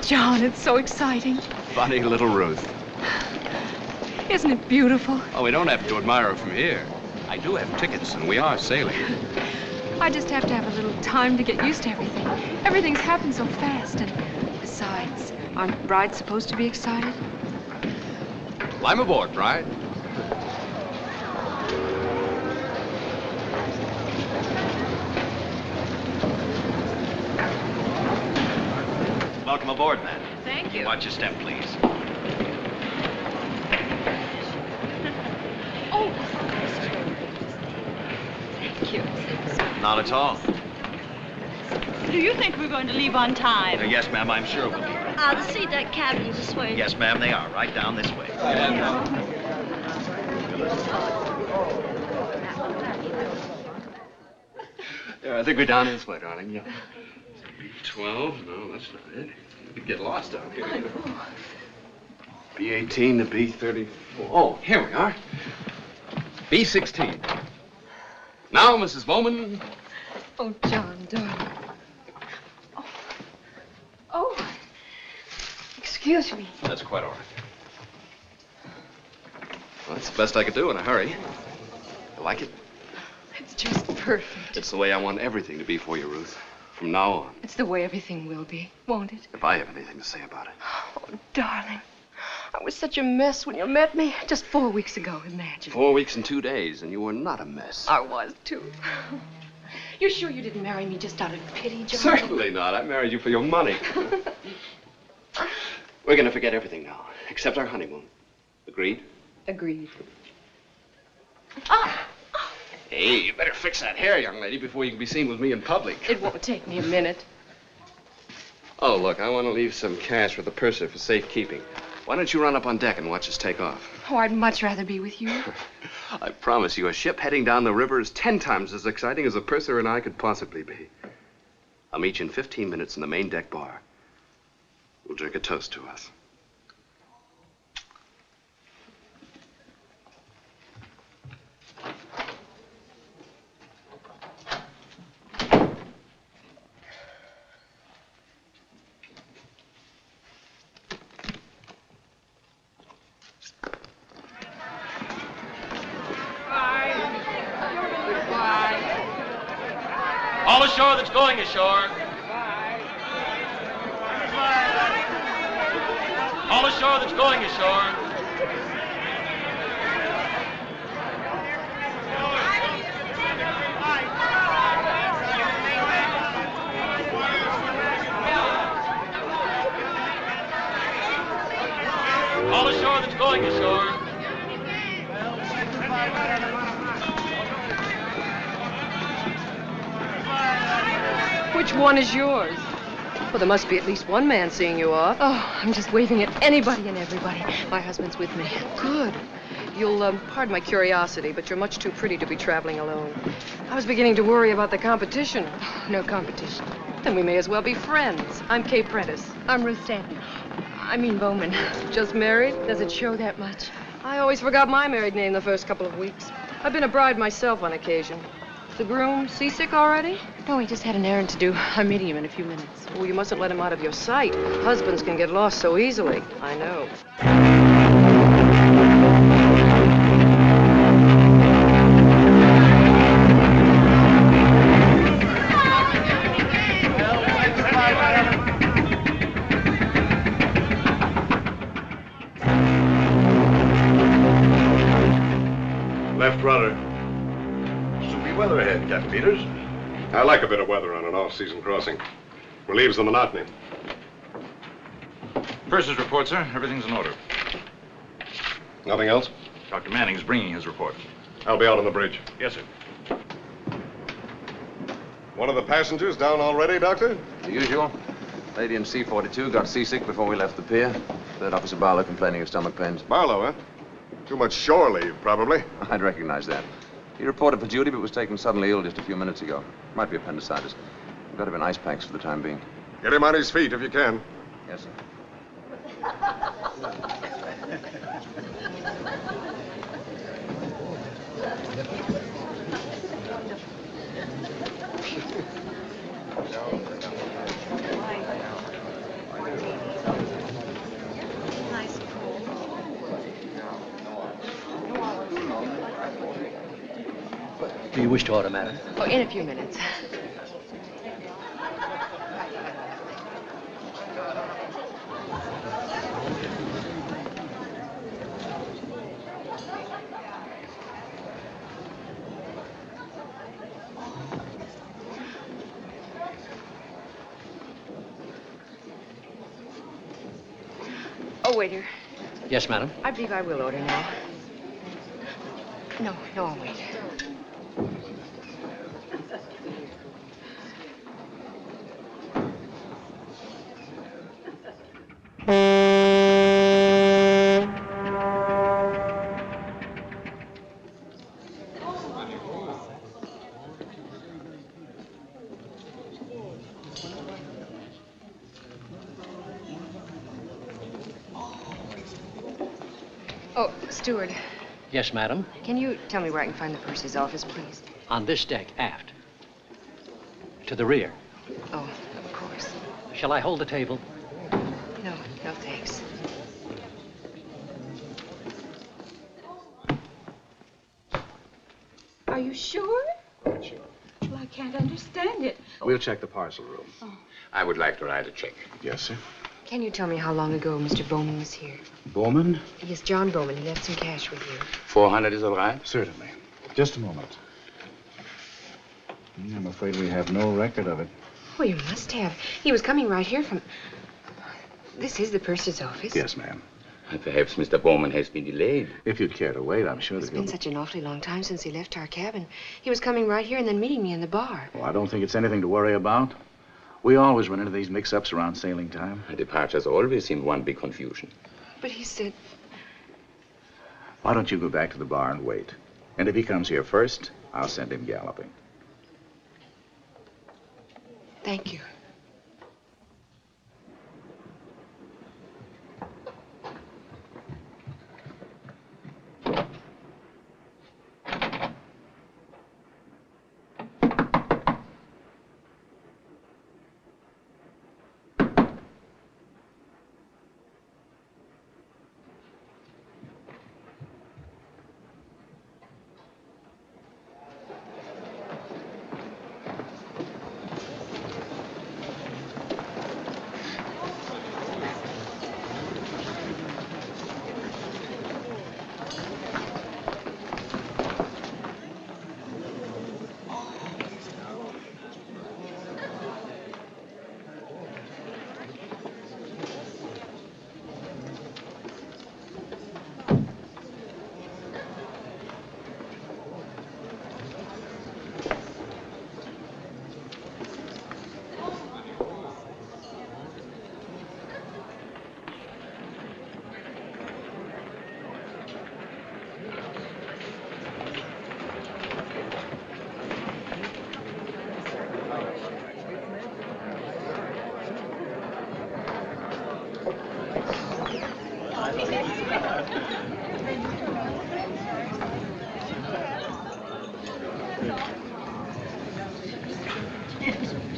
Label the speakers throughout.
Speaker 1: John, it's so exciting.
Speaker 2: Funny little Ruth.
Speaker 1: Isn't it beautiful?
Speaker 2: Oh, we don't have to admire her from here. I do have tickets, and we are sailing.
Speaker 1: I just have to have a little time to get used to everything. Everything's happened so fast, and besides, aren't brides supposed to be excited?
Speaker 2: Climb aboard, bride.
Speaker 3: Welcome aboard, man.
Speaker 1: Thank you.
Speaker 3: Watch your step, please.
Speaker 1: Oh, thank you.
Speaker 3: Not at all.
Speaker 4: Do you think we're going to leave on time?
Speaker 3: Yes, ma'am, I'm sure we'll be.
Speaker 4: The seat deck cabins this way.
Speaker 3: Yes, ma'am, they are. Right down this way.
Speaker 2: Yeah, I think we're down this way, darling. Yeah. B12? No, that's not it. We could get lost down here. B18 to B34. Oh, here we are. B16. Now, Mrs. Bowman.
Speaker 1: Oh, John, darling. Oh, excuse me.
Speaker 2: That's quite all right. Well, that's the best I could do in a hurry. You like it?
Speaker 1: It's just perfect.
Speaker 2: It's the way I want everything to be for you, Ruth. From now on.
Speaker 1: It's the way everything will be, won't it?
Speaker 2: If I have anything to say about it.
Speaker 1: Oh, darling. I was such a mess when you met me. Just 4 weeks ago, imagine.
Speaker 2: 4 weeks and 2 days, and you were not a mess.
Speaker 1: I was, too. You're sure you didn't marry me just out of pity, John?
Speaker 2: Certainly not. I married you for your money. We're going to forget everything now, except our honeymoon. Agreed?
Speaker 1: Agreed.
Speaker 2: Hey, you better fix that hair, young lady, before you can be seen with me in public.
Speaker 1: It won't take me a minute.
Speaker 2: Oh, look, I want to leave some cash with the purser for safekeeping. Why don't you run up on deck and watch us take off?
Speaker 1: Oh, I'd much rather be with you.
Speaker 2: I promise you, a ship heading down the river is 10 times as exciting as a purser and I could possibly be. I'll meet you in 15 minutes in the main deck bar. We'll drink a toast to us.
Speaker 3: All ashore that's going ashore. All ashore that's going ashore. All ashore that's going ashore.
Speaker 1: Which one is yours? Well, there must be at least one man seeing you off. Oh, I'm just waving at anybody and everybody. My husband's with me. Good. You'll pardon my curiosity, but you're much too pretty to be traveling alone. I was beginning to worry about the competition. No competition. Then we may as well be friends. I'm Kay Prentiss. I'm Ruth Stanton. I mean Bowman. Just married? Does it show that much? I always forgot my married name the first couple of weeks. I've been a bride myself on occasion. The groom seasick already? No, he just had an errand to do. I'm meeting him in a few minutes. Oh, you mustn't let him out of your sight. Husbands can get lost so easily. I know.
Speaker 5: Left rudder. Soupy weather ahead, Captain Peters.
Speaker 6: I like a bit of weather on an off-season crossing. Relieves the monotony.
Speaker 7: Purser's report, sir. Everything's in order.
Speaker 6: Nothing else?
Speaker 7: Dr. Manning's bringing his report.
Speaker 6: I'll be out on the bridge.
Speaker 7: Yes, sir.
Speaker 6: One of the passengers down already, Doctor?
Speaker 8: The usual. Lady in C-42 got seasick before we left the pier. Third Officer Barlow complaining of stomach pains.
Speaker 6: Barlow, huh? Too much shore leave, probably.
Speaker 8: I'd recognize that. He reported for duty, but was taken suddenly ill just a few minutes ago. Might be appendicitis. We've got him in ice packs for the time being.
Speaker 6: Get him on his feet if you can.
Speaker 8: Yes, sir.
Speaker 9: Do you wish to order, madam?
Speaker 1: Oh, in a few minutes. Oh, waiter.
Speaker 9: Yes, madam.
Speaker 1: I believe I will order now. No, I'll wait. Oh, steward,
Speaker 9: Yes, madam.
Speaker 1: can you tell me where I can find the purser's office, please?
Speaker 9: On this deck, aft. To the rear.
Speaker 1: Oh, of course.
Speaker 9: Shall I hold the table?
Speaker 1: No, thanks.
Speaker 4: Are you sure?
Speaker 5: Quite sure.
Speaker 4: Well, I can't understand it.
Speaker 5: We'll check the parcel room.
Speaker 10: I would like to write a check.
Speaker 5: Yes, sir.
Speaker 1: Can you tell me how long ago Mr. Bowman was here?
Speaker 5: Bowman?
Speaker 1: Yes, John Bowman. He left some cash with you.
Speaker 10: 400 is all right?
Speaker 5: Certainly. Just a moment. I'm afraid we have no record of it.
Speaker 1: Well, you must have. He was coming right here from... This is the purser's office.
Speaker 5: Yes, ma'am.
Speaker 10: Perhaps Mr. Bowman has been delayed.
Speaker 5: If you'd care to wait, I'm sure
Speaker 1: It's
Speaker 5: that
Speaker 1: been
Speaker 5: he'll...
Speaker 1: such an awfully long time since he left our cabin. He was coming right here and then meeting me in the bar.
Speaker 5: Well, I don't think it's anything to worry about. We always run into these mix-ups around sailing time.
Speaker 10: Departures always seem one big confusion.
Speaker 1: But he said...
Speaker 5: Why don't you go back to the bar and wait? And if he comes here first, I'll send him galloping.
Speaker 1: Thank you.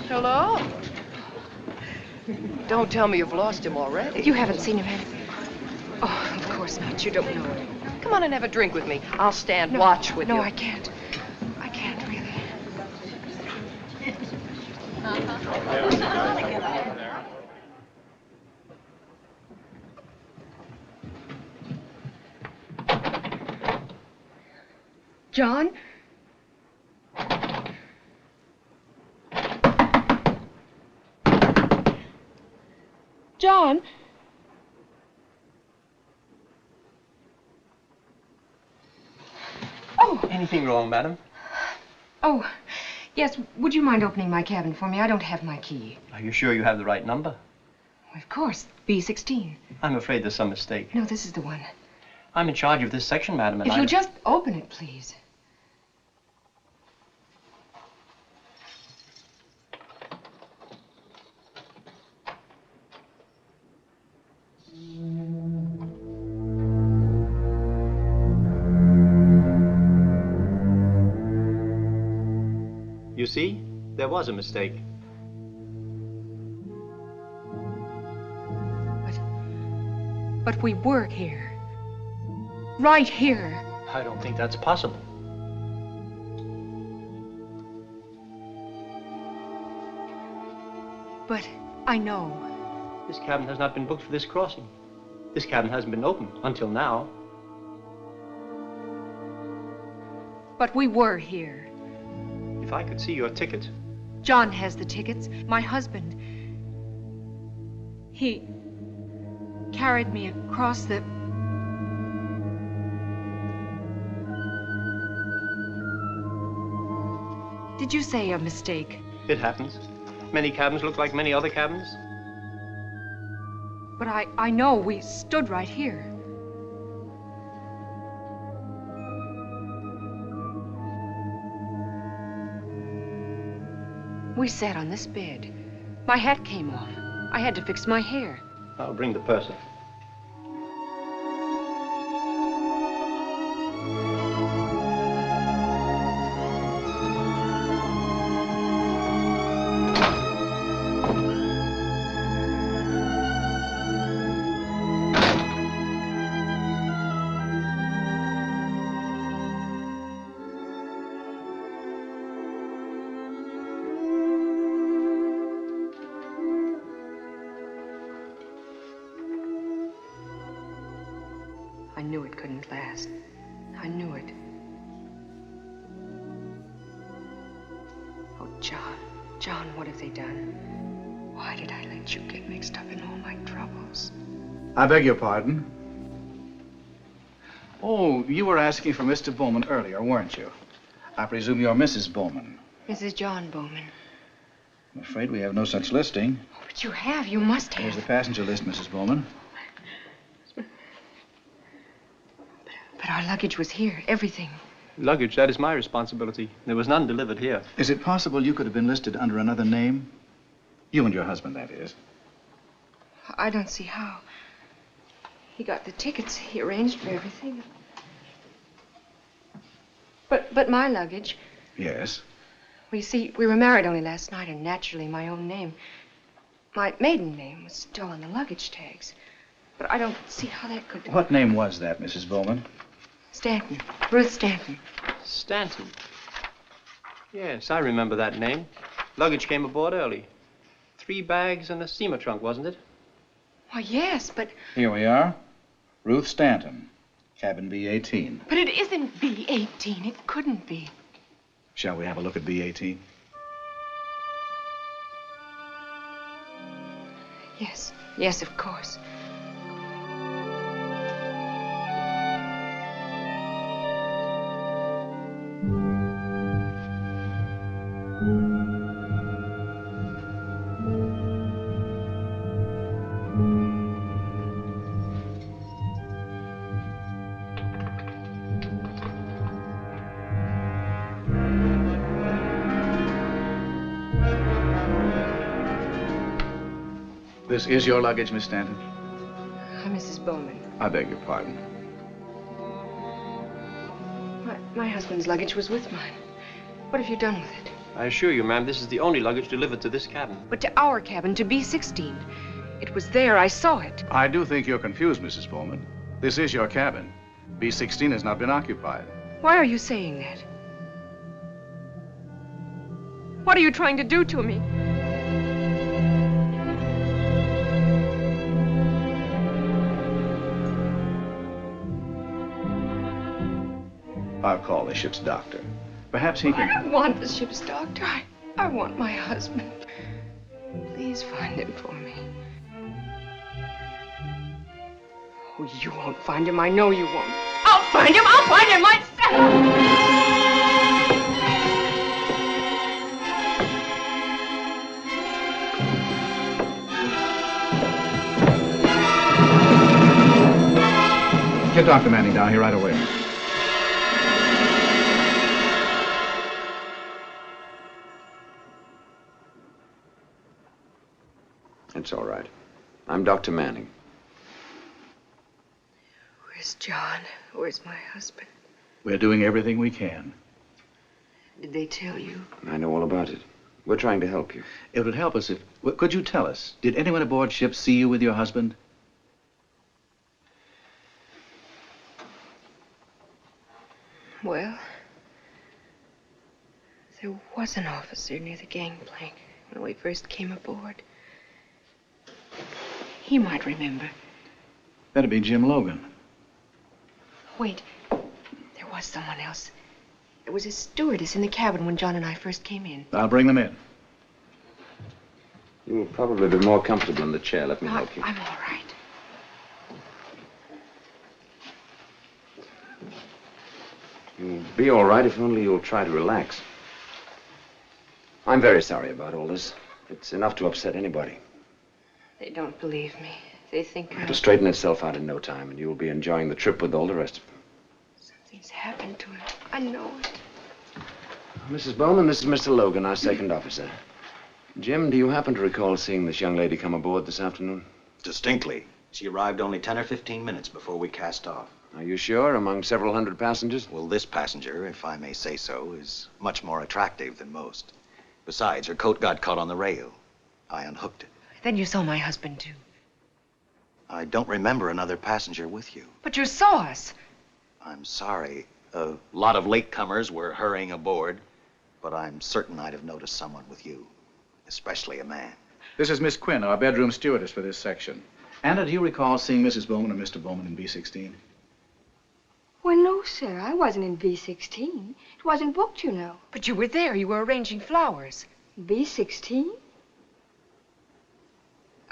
Speaker 1: Hello?
Speaker 11: Don't tell me you've lost him already.
Speaker 1: You haven't seen him, have you? Oh, of course not. You don't know him.
Speaker 11: Come on and have a drink with me. I'll stand watch with you.
Speaker 1: No, I can't. I can't, really. John? John? Oh!
Speaker 12: Anything wrong, madam?
Speaker 1: Oh, yes. Would you mind opening my cabin for me? I don't have my key.
Speaker 12: Are you sure you have the right number?
Speaker 1: Of course. B16.
Speaker 12: I'm afraid there's some mistake.
Speaker 1: No, this is the one.
Speaker 12: I'm in charge of this section, madam, and
Speaker 1: If you'll just open it, please.
Speaker 12: You see, there was a mistake.
Speaker 1: But we were here. Right here.
Speaker 12: I don't think that's possible.
Speaker 13: but I know.
Speaker 12: This cabin has not been booked for this crossing. This cabin hasn't been opened until now.
Speaker 13: But we were here.
Speaker 12: If I could see your ticket.
Speaker 13: John has the tickets. My husband. He carried me across the... Did you say a mistake?
Speaker 12: It happens. Many cabins look like many other cabins.
Speaker 13: But I know we stood right here. We sat on this bed. My hat came off. I had to fix my hair.
Speaker 12: I'll bring the purser.
Speaker 1: I knew it couldn't last. I knew it. Oh, John. John, what have they done? Why did I let you get mixed up in all my troubles?
Speaker 5: I beg your pardon. Oh, you were asking for Mr. Bowman earlier, weren't you? I presume you're Mrs. Bowman.
Speaker 1: Mrs. John Bowman.
Speaker 5: I'm afraid we have no such listing.
Speaker 1: Oh, but you have. You must have.
Speaker 5: Here's the passenger list, Mrs. Bowman.
Speaker 1: But our luggage was here. Everything.
Speaker 12: Luggage, that is my responsibility. There was none delivered here.
Speaker 5: Is it possible you could have been listed under another name? You and your husband, that is.
Speaker 1: I don't see how. He got the tickets. He arranged for everything. But my luggage.
Speaker 5: Yes.
Speaker 1: Well, you see, we were married only last night, and naturally my own name, my maiden name, was still on the luggage tags. But I don't see how that could...
Speaker 5: What name was that, Mrs. Bowman?
Speaker 1: Stanton. Ruth Stanton.
Speaker 12: Stanton? Yes, I remember that name. Luggage came aboard early. 3 bags and a steamer trunk, wasn't it?
Speaker 1: Why, yes, but...
Speaker 5: Here we are. Ruth Stanton, cabin B-18.
Speaker 1: But it isn't B-18. It couldn't be.
Speaker 5: Shall we have a look at B-18?
Speaker 1: Yes. Yes, of course.
Speaker 5: This is your luggage, Miss Stanton?
Speaker 1: I'm Mrs. Bowman.
Speaker 5: I beg your pardon.
Speaker 1: My husband's luggage was with mine. What have you done with it?
Speaker 12: I assure you, ma'am, this is the only luggage delivered to this cabin.
Speaker 1: But to our cabin, to B-16. It was there. I saw it.
Speaker 5: I do think you're confused, Mrs. Bowman. This is your cabin. B-16 has not been occupied.
Speaker 1: Why are you saying that? What are you trying to do to me?
Speaker 5: I'll call the ship's doctor. Perhaps he can...
Speaker 1: I don't want the ship's doctor. I want my husband. Please find him for me. Oh, you won't find him. I know you won't. I'll find him. I'll find him myself.
Speaker 5: Get Dr. Manning down here right away.
Speaker 8: It's all right. I'm Dr. Manning.
Speaker 1: Where's John? Where's my husband?
Speaker 5: We're doing everything we can.
Speaker 1: Did they tell you?
Speaker 8: I know all about it. We're trying to help you.
Speaker 5: It would help us if... Could you tell us, did anyone aboard ship see you with your husband?
Speaker 1: Well, there was an officer near the gangplank when we first came aboard.
Speaker 13: He might remember.
Speaker 5: That'd be Jim Logan.
Speaker 13: Wait. There was someone else. There was a stewardess in the cabin when John and I first came in.
Speaker 5: I'll bring them in.
Speaker 8: You will probably be more comfortable in the chair. Let me help you.
Speaker 13: I'm all right.
Speaker 8: You'll be all right if only you'll try to relax. I'm very sorry about all this. It's enough to upset anybody.
Speaker 13: They don't believe me. They think
Speaker 8: It'll straighten itself out in no time, and you'll be enjoying the trip with all the rest of them.
Speaker 13: something's happened to him. I know it.
Speaker 8: Mrs. Bowman, this is Mr. Logan, our second officer. Jim, do you happen to recall seeing this young lady come aboard this afternoon?
Speaker 14: Distinctly. She arrived only 10 or 15 minutes before we cast off.
Speaker 8: Are you sure? Among several hundred passengers?
Speaker 14: Well, this passenger, if I may say so, is much more attractive than most. Besides, her coat got caught on the rail. I unhooked it.
Speaker 13: Then you saw my husband, too.
Speaker 14: I don't remember another passenger with you.
Speaker 13: But you saw us.
Speaker 14: I'm sorry. A lot of latecomers were hurrying aboard, but I'm certain I'd have noticed someone with you, especially a man.
Speaker 5: This is Miss Quinn, our bedroom stewardess for this section. Anna, do you recall seeing Mrs. Bowman or Mr. Bowman in B-16?
Speaker 15: Well, no, sir. I wasn't in B-16. It wasn't booked, you know.
Speaker 13: But you were there. You were arranging flowers.
Speaker 15: B-16?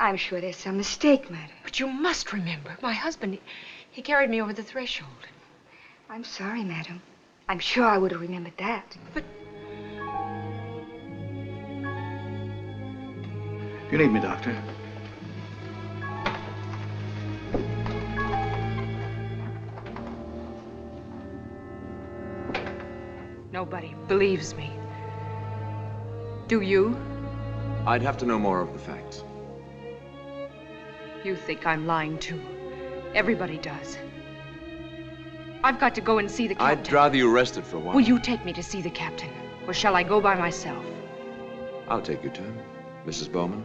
Speaker 15: I'm sure there's some mistake, madam.
Speaker 13: But you must remember. My husband, he carried me over the threshold.
Speaker 15: I'm sorry, madam. I'm sure I would have remembered that.
Speaker 13: But
Speaker 5: If you need me, Doctor.
Speaker 13: nobody believes me. Do you?
Speaker 8: I'd have to know more of the facts.
Speaker 13: You think I'm lying, too. Everybody does. I've got to go and see the captain.
Speaker 8: I'd rather you rested for a while.
Speaker 13: Will you take me to see the captain? Or shall I go by myself?
Speaker 8: I'll take you to him, Mrs. Bowman.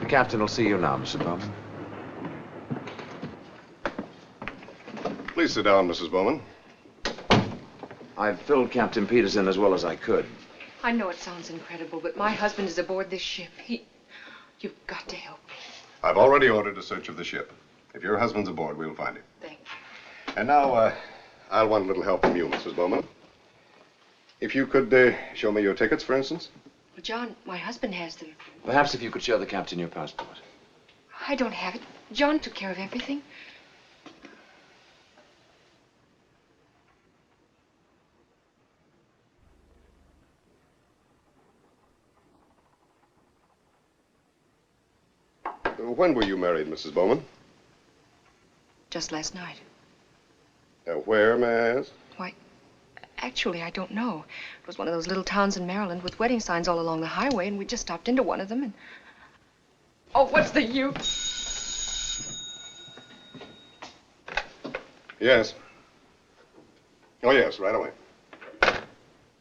Speaker 8: The captain will see you now, Mrs. Bowman.
Speaker 6: Please sit down, Mrs. Bowman.
Speaker 8: I've filled Captain Peters in as well as I could.
Speaker 13: I know it sounds incredible, but my husband is aboard this ship. You've got to help me.
Speaker 6: I've already ordered a search of the ship. If your husband's aboard, we'll find him.
Speaker 13: Thank you.
Speaker 6: And now, I'll want a little help from you, Mrs. Bowman. If you could show me your tickets, for instance.
Speaker 13: Well, John, my husband has them.
Speaker 8: Perhaps if you could show the captain your passport.
Speaker 13: I don't have it. John took care of everything.
Speaker 6: When were you married, Mrs. Bowman?
Speaker 13: Just last night.
Speaker 6: Where, may I ask?
Speaker 13: Why, actually, I don't know. It was one of those little towns in Maryland with wedding signs all along the highway, and we just stopped into one of them and... Oh, what's the use?
Speaker 6: Yes. Oh, yes, right away.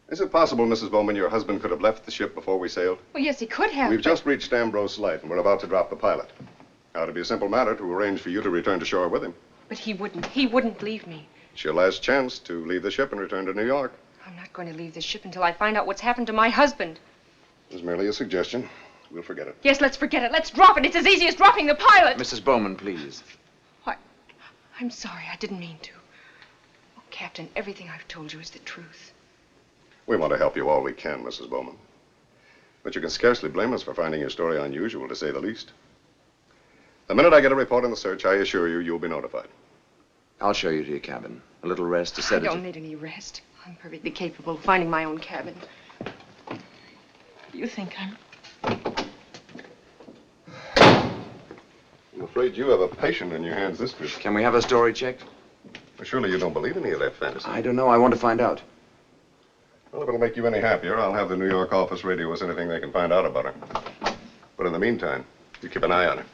Speaker 6: Is it possible, Mrs. Bowman, your husband could have left the ship before we sailed?
Speaker 13: Well, yes, he could have.
Speaker 6: We've just reached Ambrose Light, and we're about to drop the pilot. Now, it'd be a simple matter to arrange for you to return to shore with him.
Speaker 13: But he wouldn't. He wouldn't leave me.
Speaker 6: It's your last chance to leave the ship and return to New York.
Speaker 13: I'm not going to leave this ship until I find out what's happened to my husband.
Speaker 6: It's merely a suggestion. We'll forget it.
Speaker 13: Yes, let's forget it. Let's drop it. It's as easy as dropping the pilot.
Speaker 8: Mrs. Bowman, please.
Speaker 13: Why, I'm sorry. I didn't mean to. Oh, Captain, everything I've told you is the truth.
Speaker 6: We want to help you all we can, Mrs. Bowman. But you can scarcely blame us for finding your story unusual, to say the least. The minute I get a report on the search, I assure you, you'll be notified.
Speaker 8: I'll show you to your cabin. A little rest to set
Speaker 13: I don't need any rest. I'm perfectly capable of finding my own cabin. You think I'm...
Speaker 6: I'm afraid you have a patient in your hands this trip.
Speaker 8: Can we have a story checked?
Speaker 6: Well, surely you don't believe any of that fantasy.
Speaker 8: I don't know. I want to find out.
Speaker 6: Well, if it'll make you any happier, I'll have the New York office radio us anything they can find out about her. But in the meantime, you keep an eye on her.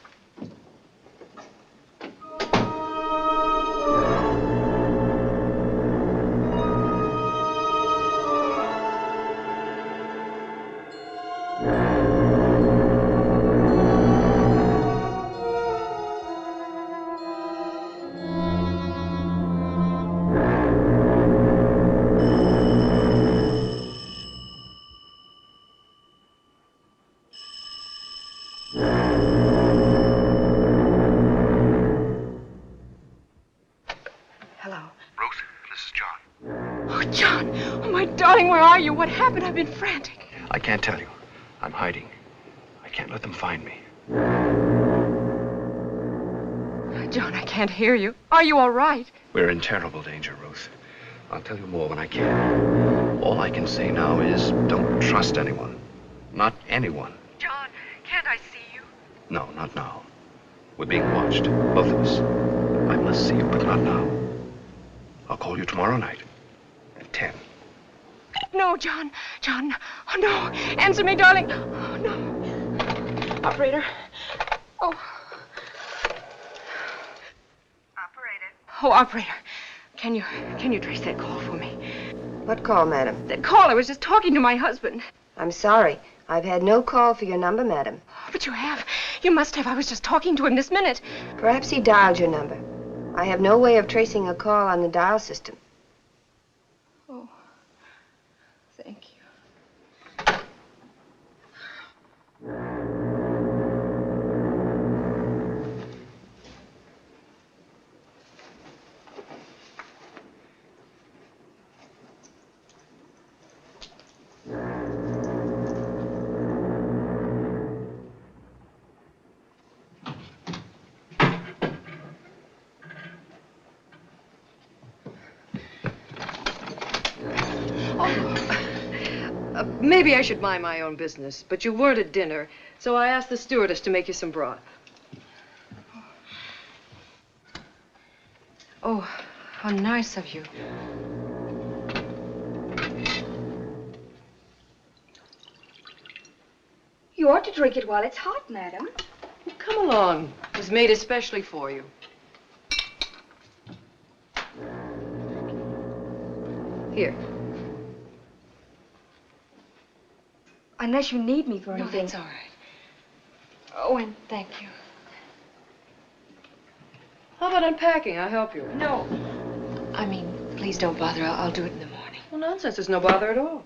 Speaker 13: John. Oh, my darling, where are you? What happened? I've been frantic.
Speaker 2: I can't tell you. I'm hiding. I can't let them find me.
Speaker 13: John, I can't hear you. Are you all right?
Speaker 2: We're in terrible danger, Ruth. I'll tell you more when I can. All I can say now is don't trust anyone. Not anyone.
Speaker 13: John, can't I see you?
Speaker 2: No, not now. We're being watched, both of us. I must see you, but not now. I'll call you tomorrow night at 10.
Speaker 13: No, John. John. Oh, no. Answer me, darling. Oh, no. Operator. Oh. Operator. Oh, operator. Can you trace that call for me?
Speaker 16: What call, madam?
Speaker 13: That call. I was just talking to my husband.
Speaker 16: I'm sorry. I've had no call for your number, madam.
Speaker 13: But you have. You must have. I was just talking to him this minute.
Speaker 16: Perhaps he dialed your number. I have no way of tracing a call on the dial system.
Speaker 13: Oh. Thank you.
Speaker 1: Maybe I should mind my own business, but you weren't at dinner, so I asked the stewardess to make you some broth.
Speaker 13: Oh, how nice of you.
Speaker 15: You ought to drink it while it's hot, madam.
Speaker 1: Come along. It was made especially for you. Here.
Speaker 15: Unless you need me for
Speaker 13: No,
Speaker 15: anything.
Speaker 13: that's all right. Oh, and thank you.
Speaker 1: How about unpacking? I'll help you.
Speaker 13: No. I mean, please don't bother. I'll do it in the morning.
Speaker 1: Well, nonsense. There's no bother at all.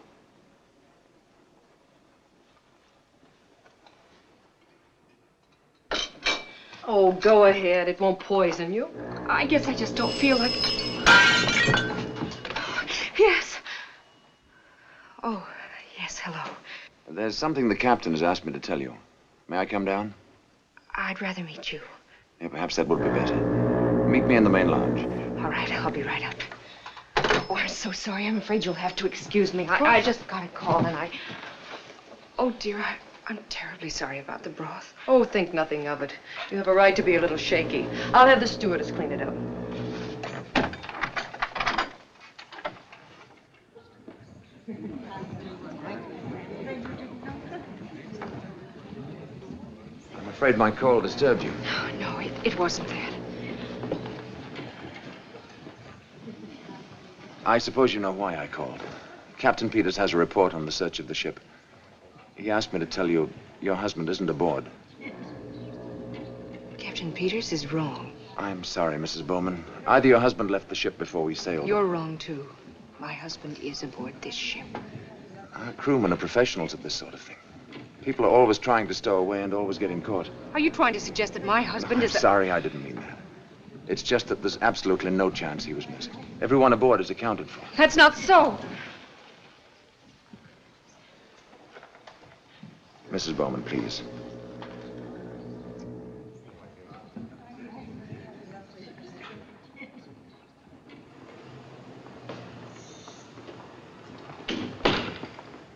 Speaker 1: Oh, go ahead. It won't poison you.
Speaker 13: I guess I just don't feel like... Yes. Oh, yes, hello.
Speaker 8: There's something the captain has asked me to tell you. May I come down?
Speaker 13: I'd rather meet you.
Speaker 8: Yeah, perhaps that would be better. Meet me in the main lounge.
Speaker 13: All right, I'll be right up. Oh, I'm so sorry. I'm afraid you'll have to excuse me. I just got a call and I... Oh, dear, I'm terribly sorry about the broth.
Speaker 1: Oh, think nothing of it. You have a right to be a little shaky. I'll have the stewardess clean it up.
Speaker 8: I'm afraid my call disturbed you.
Speaker 13: Oh, no, it wasn't that.
Speaker 8: I suppose you know why I called. Captain Peters has a report on the search of the ship. He asked me to tell you your husband isn't aboard.
Speaker 13: Captain Peters is wrong.
Speaker 8: I'm sorry, Mrs. Bowman. Either your husband left the ship before we sailed.
Speaker 13: You're wrong, too. My husband is aboard this ship.
Speaker 8: Our crewmen are professionals at this sort of thing. People are always trying to stow away and always getting caught.
Speaker 13: Are you trying to suggest that my husband is...
Speaker 8: Sorry, I didn't mean that. It's just that there's absolutely no chance he was missing. Everyone aboard is accounted for.
Speaker 13: That's not so.
Speaker 8: Mrs. Bowman, please.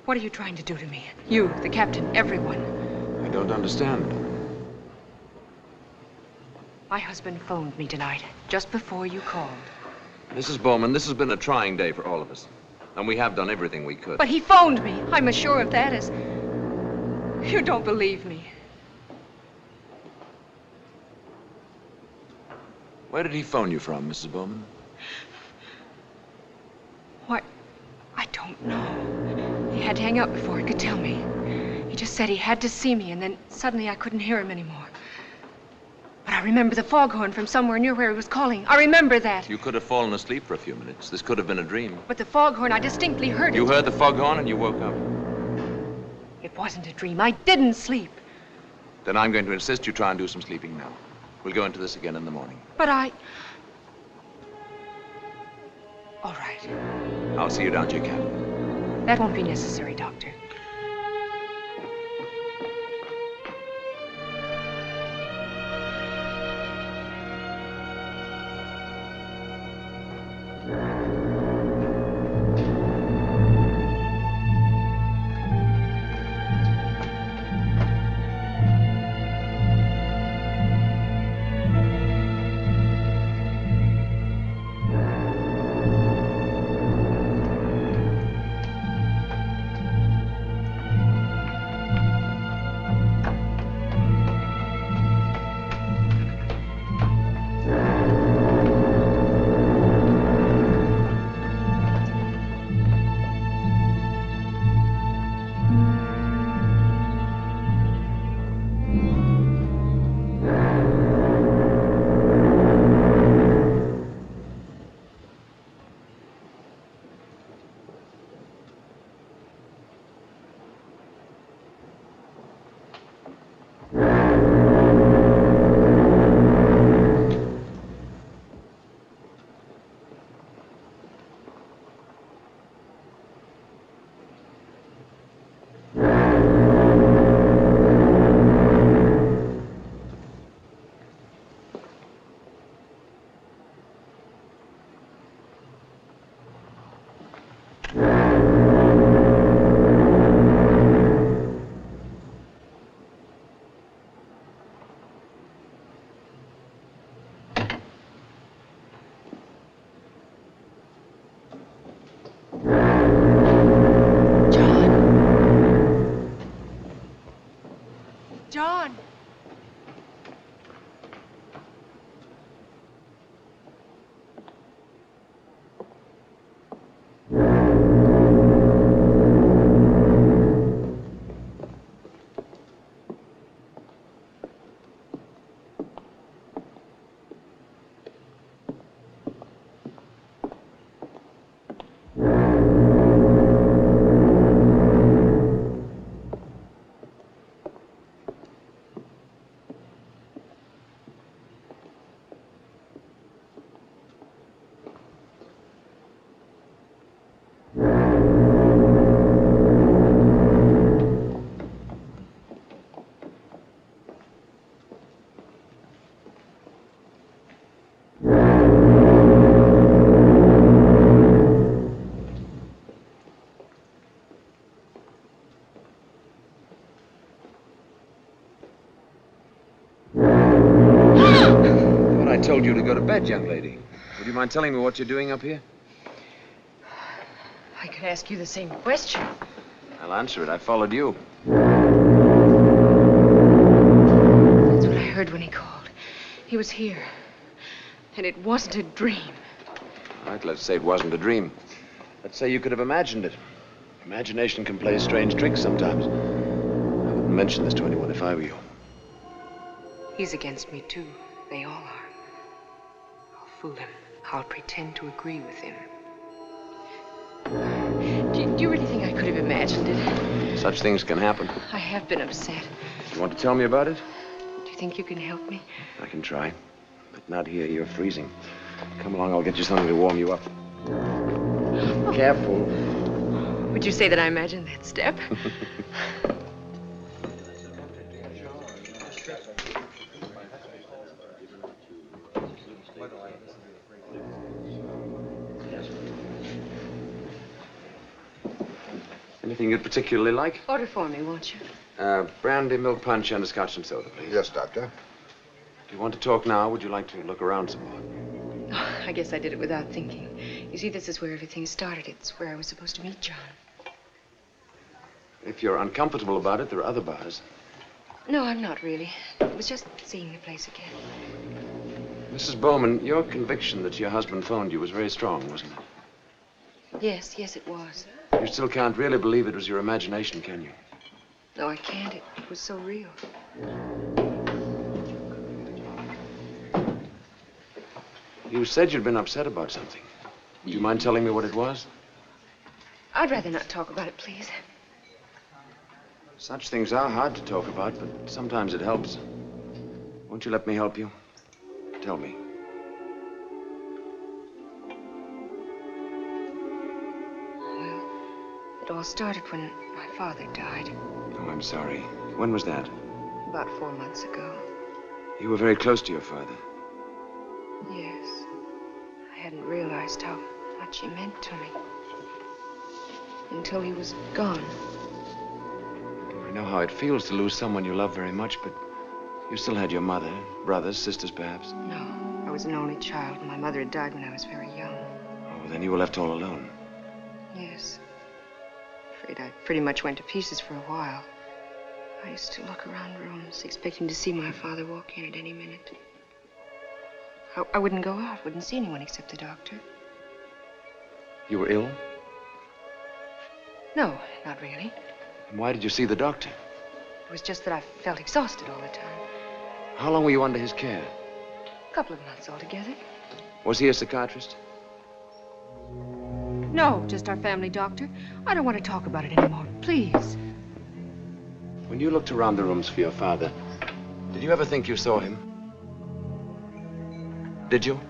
Speaker 13: What are you trying to do to me? You, the captain, everyone.
Speaker 8: I don't understand.
Speaker 13: My husband phoned me tonight, just before you called.
Speaker 8: Mrs. Bowman, this has been a trying day for all of us. And we have done everything we could.
Speaker 13: But he phoned me. I'm as sure of that as... You don't believe me.
Speaker 8: Where did he phone you from, Mrs. Bowman?
Speaker 13: Why, I don't know. He had to hang up before he could tell me. He just said he had to see me, and then suddenly I couldn't hear him anymore. But I remember the foghorn from somewhere near where he was calling. I remember that.
Speaker 8: You could have fallen asleep for a few minutes. This could have been a dream.
Speaker 13: But the foghorn, I distinctly heard it.
Speaker 8: You heard the foghorn and you woke up.
Speaker 13: It wasn't a dream. I didn't sleep.
Speaker 8: Then I'm going to insist you try and do some sleeping now. We'll go into this again in the morning.
Speaker 13: But I... All right.
Speaker 8: I'll see you down to your cabin.
Speaker 13: That won't be necessary, Doctor. John!
Speaker 8: I told you to go to bed, young lady. Would you mind telling me what you're doing up here?
Speaker 1: I could ask you the same question.
Speaker 8: I'll answer it. I followed you.
Speaker 13: That's what I heard when he called. He was here. And it wasn't a dream.
Speaker 8: All right, let's say it wasn't a dream. Let's say you could have imagined it. Imagination can play strange tricks sometimes. I wouldn't mention this to anyone if I were you.
Speaker 13: He's against me, too. They all are. I'll fool him. I'll pretend to agree with him.
Speaker 1: Do you really think I could have imagined it?
Speaker 8: Such things can happen.
Speaker 1: I have been upset.
Speaker 8: You want to tell me about it?
Speaker 13: Do you think you can help me?
Speaker 8: I can try. But not here. You're freezing. Come along, I'll get you something to warm you up. Careful.
Speaker 1: Would you say that I imagined that step?
Speaker 8: Anything you'd particularly like?
Speaker 1: Order for me, won't you?
Speaker 8: Brandy, milk punch, and a scotch and soda, please.
Speaker 6: Yes, Doctor.
Speaker 8: Do you want to talk now? Would you like to look around some more?
Speaker 13: Oh, I guess I did it without thinking. You see, this is where everything started. It's where I was supposed to meet John.
Speaker 8: If you're uncomfortable about it, there are other bars.
Speaker 13: No, I'm not really. It was just seeing the place again.
Speaker 8: Mrs. Bowman, your conviction that your husband phoned you was very strong, wasn't it?
Speaker 13: Yes, it was.
Speaker 8: You still can't really believe it was your imagination, can you?
Speaker 13: No, I can't. It was so real.
Speaker 8: You said you'd been upset about something. Would you mind telling me what it was?
Speaker 13: I'd rather not talk about it, please.
Speaker 8: Such things are hard to talk about, but sometimes it helps. Won't you let me help you? Tell me.
Speaker 13: It all started when my father died,
Speaker 8: Oh, I'm sorry. When was that?
Speaker 13: about 4 months ago.
Speaker 8: You were very close to your father.
Speaker 13: Yes. I hadn't realized how much he meant to me. Until he was gone.
Speaker 8: I know how it feels to lose someone you love very much, but you still had your mother, brothers, sisters, perhaps.
Speaker 13: No, I was an only child, and my mother had died when I was very young.
Speaker 8: Oh, then you were left all alone.
Speaker 13: Yes. Afraid I pretty much went to pieces for a while. I used to look around rooms, expecting to see my father walk in at any minute. I wouldn't go out, wouldn't see anyone except the doctor.
Speaker 8: You were ill?
Speaker 13: No, not really.
Speaker 8: And why did you see the doctor?
Speaker 13: It was just that I felt exhausted all the time.
Speaker 8: How long were you under his care?
Speaker 13: A couple of months altogether.
Speaker 8: Was he a psychiatrist?
Speaker 13: No, just our family doctor. I don't want to talk about it anymore, please.
Speaker 8: When you looked around the rooms for your father, did you ever think you saw him? Did you?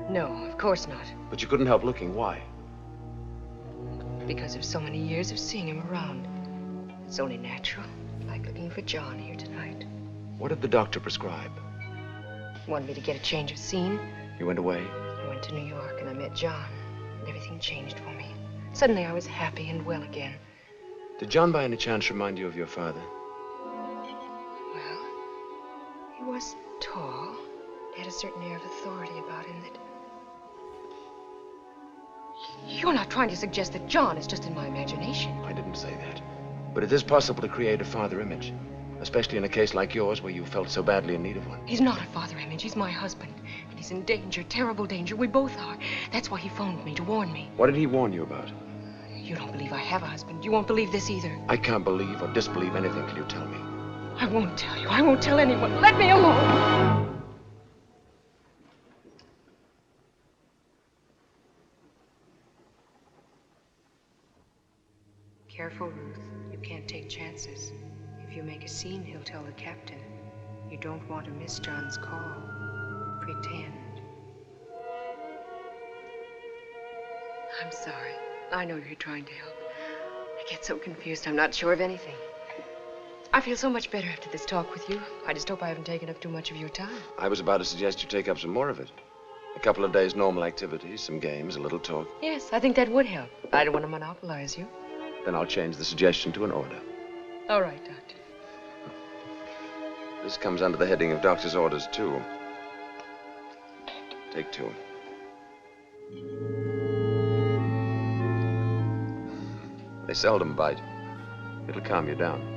Speaker 13: No, of course not.
Speaker 8: But you couldn't help looking. Why?
Speaker 13: Because of so many years of seeing him around. It's only natural, like looking for John here tonight.
Speaker 8: What did the doctor prescribe?
Speaker 13: He wanted me to get a change of scene.
Speaker 8: You went away?
Speaker 13: I went to New York and I met John, and everything changed for me. Suddenly I was happy and well again.
Speaker 8: Did John by any chance remind you of your father?
Speaker 13: Well, he was tall. He had a certain air of authority about him that... You're not trying to suggest that John is just in my imagination.
Speaker 8: I didn't say that. But it is possible to create a father image, especially in a case like yours where you felt so badly in need of one.
Speaker 13: He's not a father image. He's my husband. And he's in danger, terrible danger. We both are. That's why he phoned me, to warn me.
Speaker 8: What did he warn you about?
Speaker 13: You don't believe I have a husband. You won't believe this either.
Speaker 8: I can't believe or disbelieve anything till you tell me.
Speaker 13: I won't tell you. I won't tell anyone. Let me alone. Careful, Ruth. You can't take chances. If you make a scene, he'll tell the captain. You don't want to miss John's call. Pretend. I'm sorry. I know you're trying to help. I get so confused, I'm not sure of anything. I feel so much better after this talk with you. I just hope I haven't taken up too much of your time.
Speaker 8: I was about to suggest you take up some more of it. A couple of days normal activities, some games, a little talk.
Speaker 13: Yes, I think that would help. I don't want to monopolize you.
Speaker 8: Then I'll change the suggestion to an order.
Speaker 13: All right, Doctor.
Speaker 8: This comes under the heading of doctor's orders, too. Take 2. They seldom bite. It'll calm you down.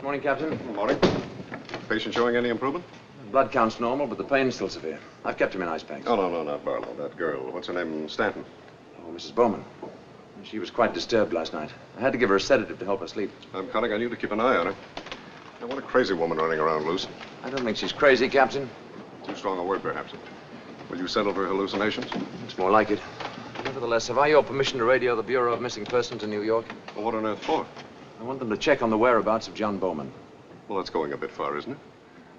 Speaker 8: Morning, Captain.
Speaker 6: Good morning. Patient showing any improvement?
Speaker 8: Blood count's normal, but the pain's still severe. I've kept him in ice packs.
Speaker 6: Oh, no, not Barlow. That girl. What's her name? Stanton.
Speaker 8: Oh, Mrs. Bowman. She was quite disturbed last night. I had to give her a sedative to help her sleep.
Speaker 6: I'm counting on you to keep an eye on her. Now, what a crazy woman running around loose.
Speaker 8: I don't think she's crazy, Captain.
Speaker 6: Too strong a word, perhaps. Will you settle for hallucinations?
Speaker 8: It's more like it. Nevertheless, have I your permission to radio the Bureau of Missing Persons in New York?
Speaker 6: Well, what on earth for?
Speaker 8: I want them to check on the whereabouts of John Bowman.
Speaker 6: Well, that's going a bit far, isn't it?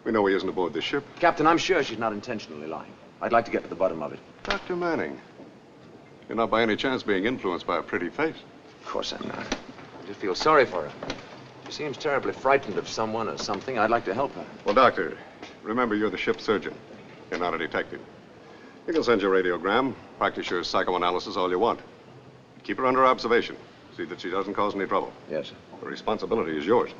Speaker 6: We know he isn't aboard this ship.
Speaker 8: Captain, I'm sure she's not intentionally lying. I'd like to get to the bottom of it.
Speaker 6: Dr. Manning, you're not by any chance being influenced by a pretty face.
Speaker 8: Of course I'm not. I just feel sorry for her. She seems terribly frightened of someone or something. I'd like to help her.
Speaker 6: Well, Doctor, remember you're the ship's surgeon. You're not a detective. You can send your radiogram, practice your psychoanalysis all you want. Keep her under observation. See that she doesn't cause any trouble.
Speaker 8: Yes, sir.
Speaker 6: The responsibility is yours.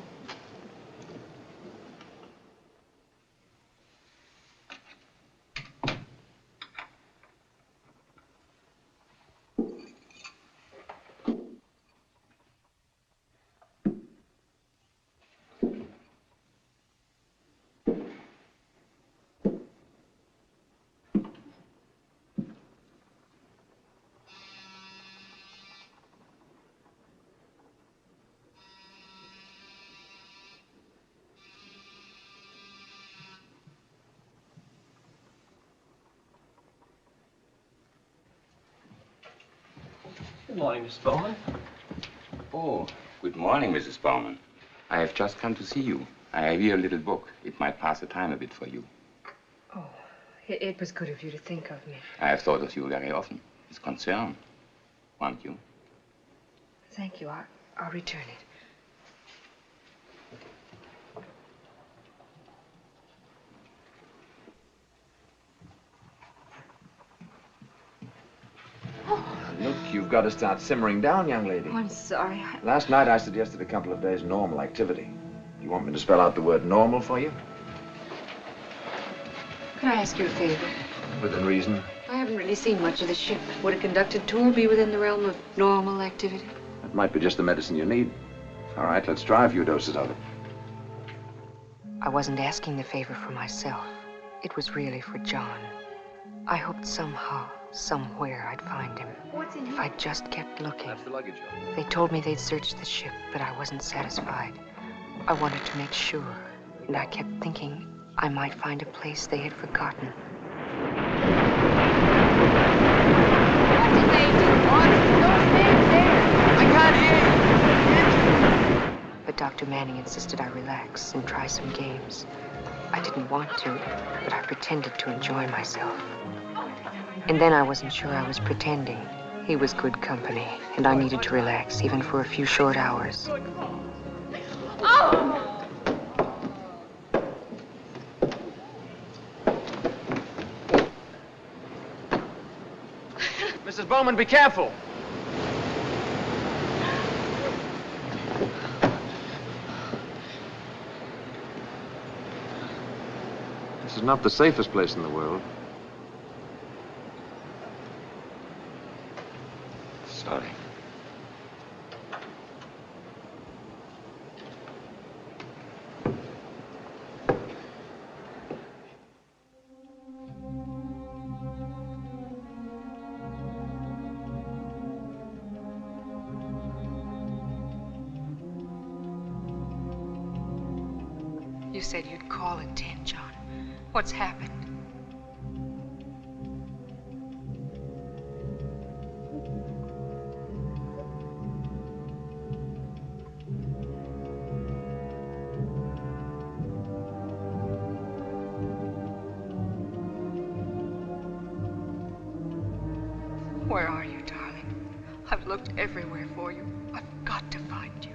Speaker 12: Good morning, Miss Bowman.
Speaker 10: Oh, good morning, Mrs. Bowman. I have just come to see you. I have here a little book. It might pass the time a bit for you.
Speaker 13: Oh, it was good of you to think of me.
Speaker 10: I have thought of you very often. With concern. Won't you?
Speaker 13: Thank you. I'll return it.
Speaker 8: Look, you've got to start simmering down, young lady.
Speaker 13: Oh, I'm sorry.
Speaker 8: Last night I suggested a couple of days normal activity. You want me to spell out the word normal for you?
Speaker 13: Could I ask you a favor?
Speaker 8: Within reason.
Speaker 13: I haven't really seen much of the ship. Would a conducted tour be within the realm of normal activity?
Speaker 8: That might be just the medicine you need. All right, let's try a few doses of it.
Speaker 13: I wasn't asking the favor for myself. It was really for John. I hoped somehow, somewhere, I'd find him.
Speaker 15: What's in
Speaker 13: If I just kept looking.
Speaker 8: That's the luggage.
Speaker 13: They told me they'd searched the ship, but I wasn't satisfied. I wanted to make sure, and I kept thinking I might find a place they had forgotten.
Speaker 11: What did they do? Don't stand there. I can't hear you.
Speaker 13: But Dr. Manning insisted I relax and try some games. I didn't want to, but I pretended to enjoy myself. And then I wasn't sure I was pretending. He was good company, and I needed to relax, even for a few short hours.
Speaker 11: Oh!
Speaker 8: Mrs. Bowman, be careful. This is not the safest place in the world.
Speaker 10: Sorry.
Speaker 13: You said you'd call at 10, John. What's happened? Where are you, darling? I've looked everywhere for you. I've got to find you.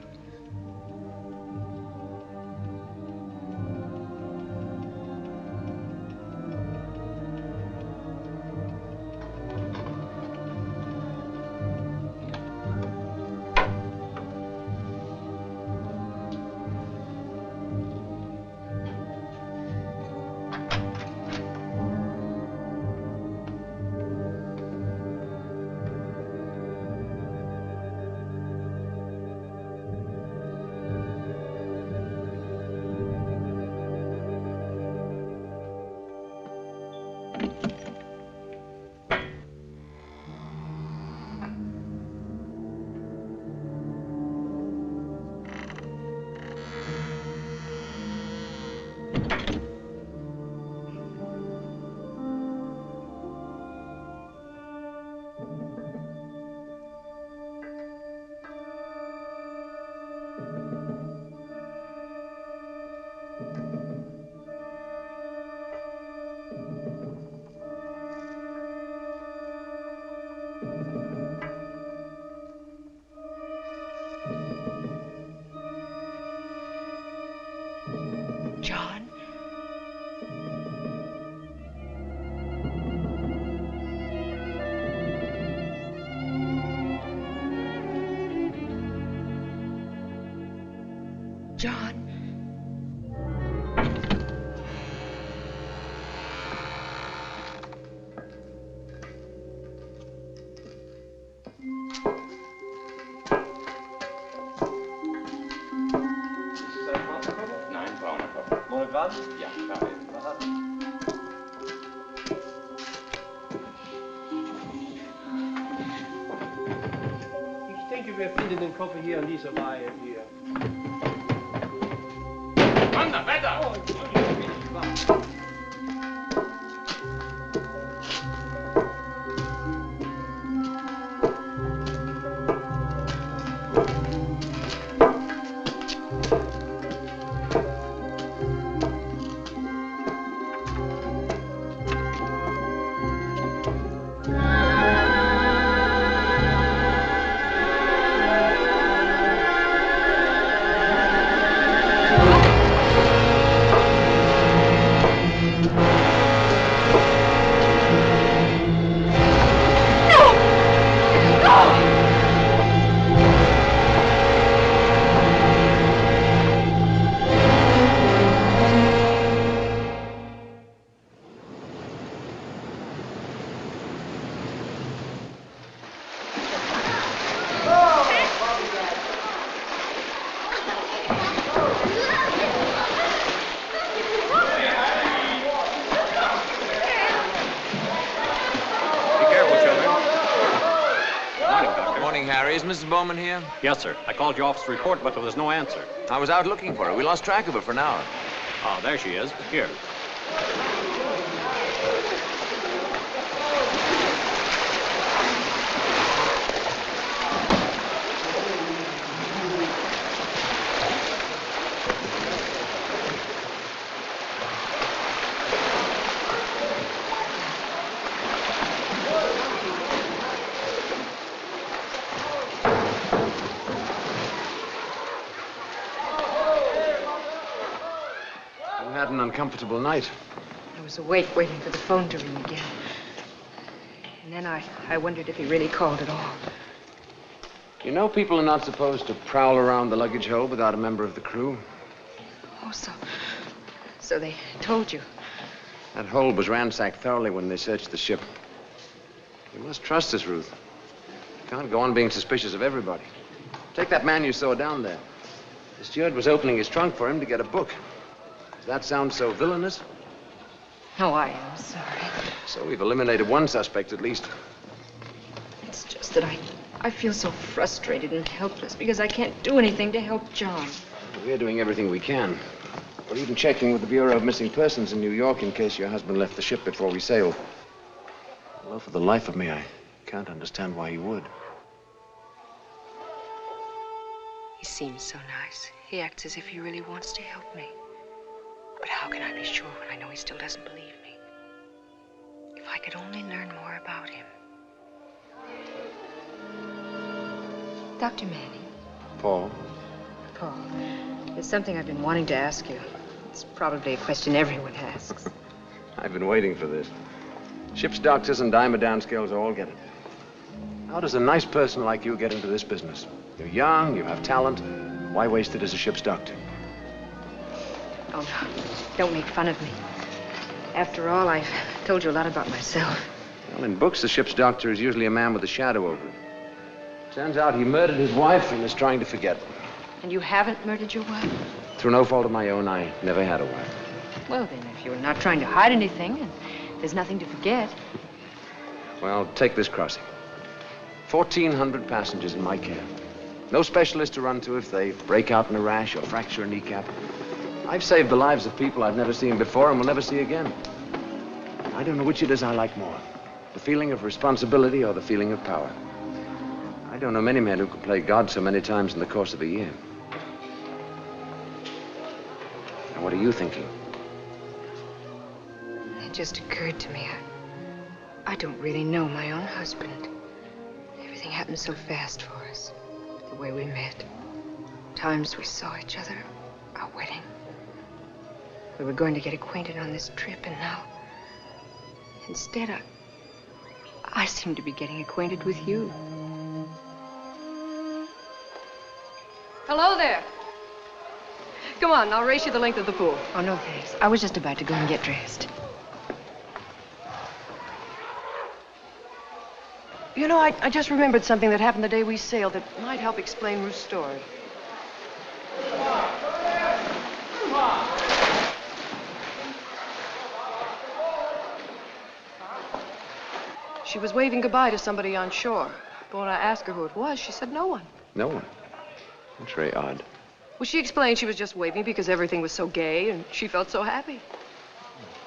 Speaker 13: John.
Speaker 12: Ja, ich denke, wir finden den Koffer hier an dieser Reihe hier.
Speaker 3: Wander, weiter!
Speaker 12: Oh, Entschuldigung, bitte.
Speaker 8: Is Mrs. Bowman here?
Speaker 9: Yes, sir. I called your office report, but there was no answer.
Speaker 8: I was out looking for her. We lost track of her for an hour.
Speaker 9: Oh, there she is. Here.
Speaker 8: Uncomfortable night.
Speaker 13: I was awake waiting for the phone to ring again. And then I wondered if he really called at all.
Speaker 8: You know people are not supposed to prowl around the luggage hold without a member of the crew.
Speaker 13: Oh, so they told you.
Speaker 8: That hold was ransacked thoroughly when they searched the ship. You must trust us, Ruth. You can't go on being suspicious of everybody. Take that man you saw down there. The steward was opening his trunk for him to get a book. That sounds so villainous?
Speaker 13: Oh, I am sorry.
Speaker 8: So we've eliminated one suspect at least.
Speaker 13: It's just that I feel so frustrated and helpless because I can't do anything to help John.
Speaker 8: We're doing everything we can. We're even checking with the Bureau of Missing Persons in New York in case your husband left the ship before we sailed. Although for the life of me, I can't understand why he would.
Speaker 13: He seems so nice. He acts as if he really wants to help me. But how can I be sure when I know he still doesn't believe me? If I could only learn more about him. Dr. Manning.
Speaker 8: Paul.
Speaker 13: Paul, there's something I've been wanting to ask you. It's probably a question everyone asks.
Speaker 8: I've been waiting for this. Ship's doctors and dime-a-down all get it. How does a nice person like you get into this business? You're young, you have talent. Why waste it as a ship's doctor?
Speaker 13: Oh, no. Don't make fun of me. After all, I've told you a lot about myself.
Speaker 8: Well, in books, the ship's doctor is usually a man with a shadow over him. Turns out he murdered his wife and is trying to forget.
Speaker 13: And you haven't murdered your wife?
Speaker 8: Through no fault of my own, I never had a wife.
Speaker 13: Well, then, if you're not trying to hide anything and there's nothing to forget.
Speaker 8: Well, take this crossing. 1,400 passengers in my care. No specialist to run to if they break out in a rash or fracture a kneecap. I've saved the lives of people I've never seen before and will never see again. I don't know which it is I like more, the feeling of responsibility or the feeling of power. I don't know many men who can play God so many times in the course of a year. Now, what are you thinking?
Speaker 13: It just occurred to me. I don't really know my own husband. Everything happened so fast for us. The way we met. Times we saw each other. Our wedding. We were going to get acquainted on this trip, and now, instead, I seem to be getting acquainted with you.
Speaker 1: Hello there. Come on, I'll race you the length of the pool.
Speaker 13: Oh, no, thanks. I was just about to go and get dressed.
Speaker 1: You know, I just remembered something that happened the day we sailed that might help explain Ruth's story. She was waving goodbye to somebody on shore. But when I asked her who it was, she said no one.
Speaker 8: No one. That's very odd.
Speaker 1: Well, she explained she was just waving because everything was so gay and she felt so happy.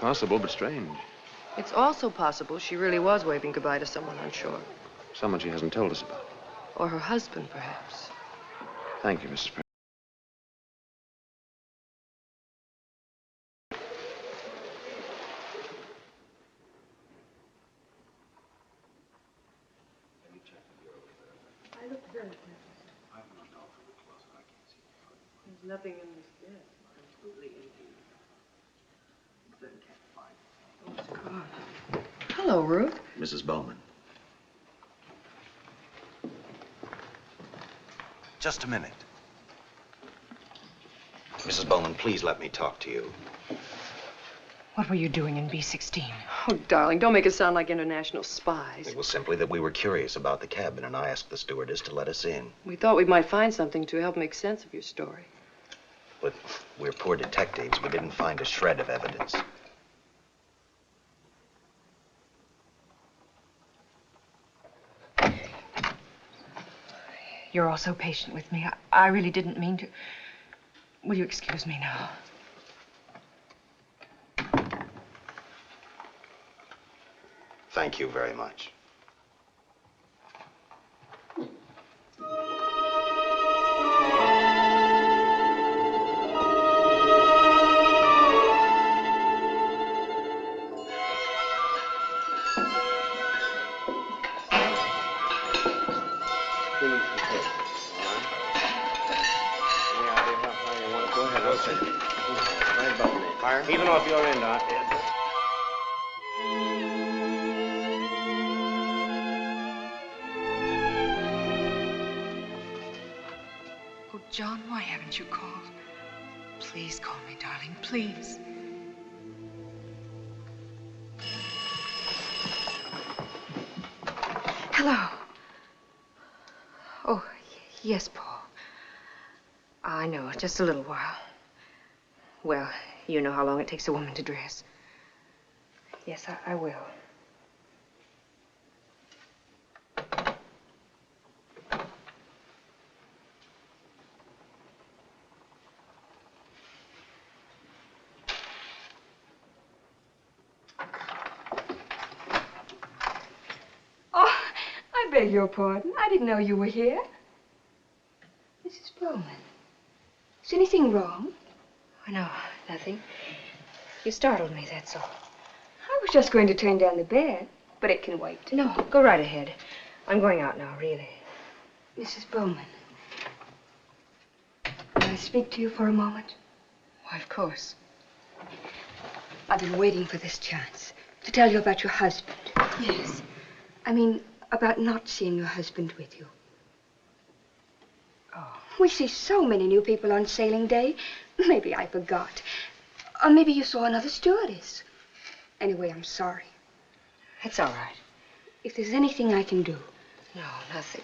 Speaker 8: Possible, but strange.
Speaker 1: It's also possible she really was waving goodbye to someone on shore.
Speaker 8: Someone she hasn't told us about.
Speaker 1: Or her husband, perhaps.
Speaker 8: Thank you, Mrs. Prentiss.
Speaker 1: I looked very carefully. There's nothing in this bed. Completely empty. Oh, God. Hello, Ruth.
Speaker 14: Mrs. Bowman. Just a minute. Mrs. Bowman, please let me talk to you.
Speaker 13: What were you doing in B-16?
Speaker 1: Oh, darling, don't make it sound like international spies.
Speaker 14: It was simply that we were curious about the cabin, and I asked the stewardess to let us in.
Speaker 1: We thought we might find something to help make sense of your story.
Speaker 14: But we're poor detectives. We didn't find a shred of evidence.
Speaker 13: You're all so patient with me. I really didn't mean to. Will you excuse me now?
Speaker 14: Thank you very much.
Speaker 12: Even off your end,
Speaker 13: Oh, John, why haven't you called? Please call me, darling, please. Hello. Oh, yes, Paul. I know, just a little while. Well, you know how long it takes a woman to dress. Yes, I will.
Speaker 15: Oh, I beg your pardon. I didn't know you were here. Mrs. Bowman, is anything wrong?
Speaker 13: Oh, no, nothing. You startled me, that's all.
Speaker 15: I was just going to turn down the bed, but it can wait.
Speaker 13: No, go right ahead. I'm going out now, really.
Speaker 15: Mrs. Bowman, may I speak to you for a moment?
Speaker 13: Why, of course.
Speaker 15: I've been waiting for this chance to tell you about your husband.
Speaker 13: Yes.
Speaker 15: I mean, about not seeing your husband with you.
Speaker 13: Oh.
Speaker 15: We see so many new people on sailing day. Maybe I forgot. Or maybe you saw another stewardess. Anyway, I'm sorry.
Speaker 13: It's all right.
Speaker 15: If there's anything I can do.
Speaker 13: No, nothing.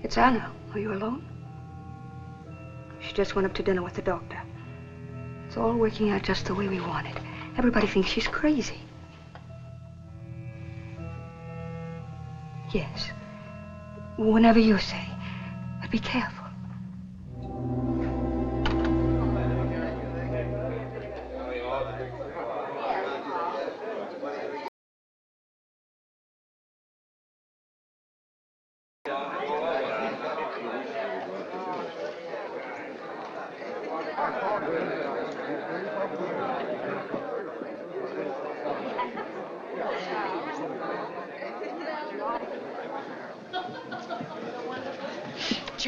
Speaker 15: It's Anna. Are you alone? She just went up to dinner with the doctor. It's all working out just the way we want it. Everybody thinks she's crazy. Yes. Whenever you say. But be careful.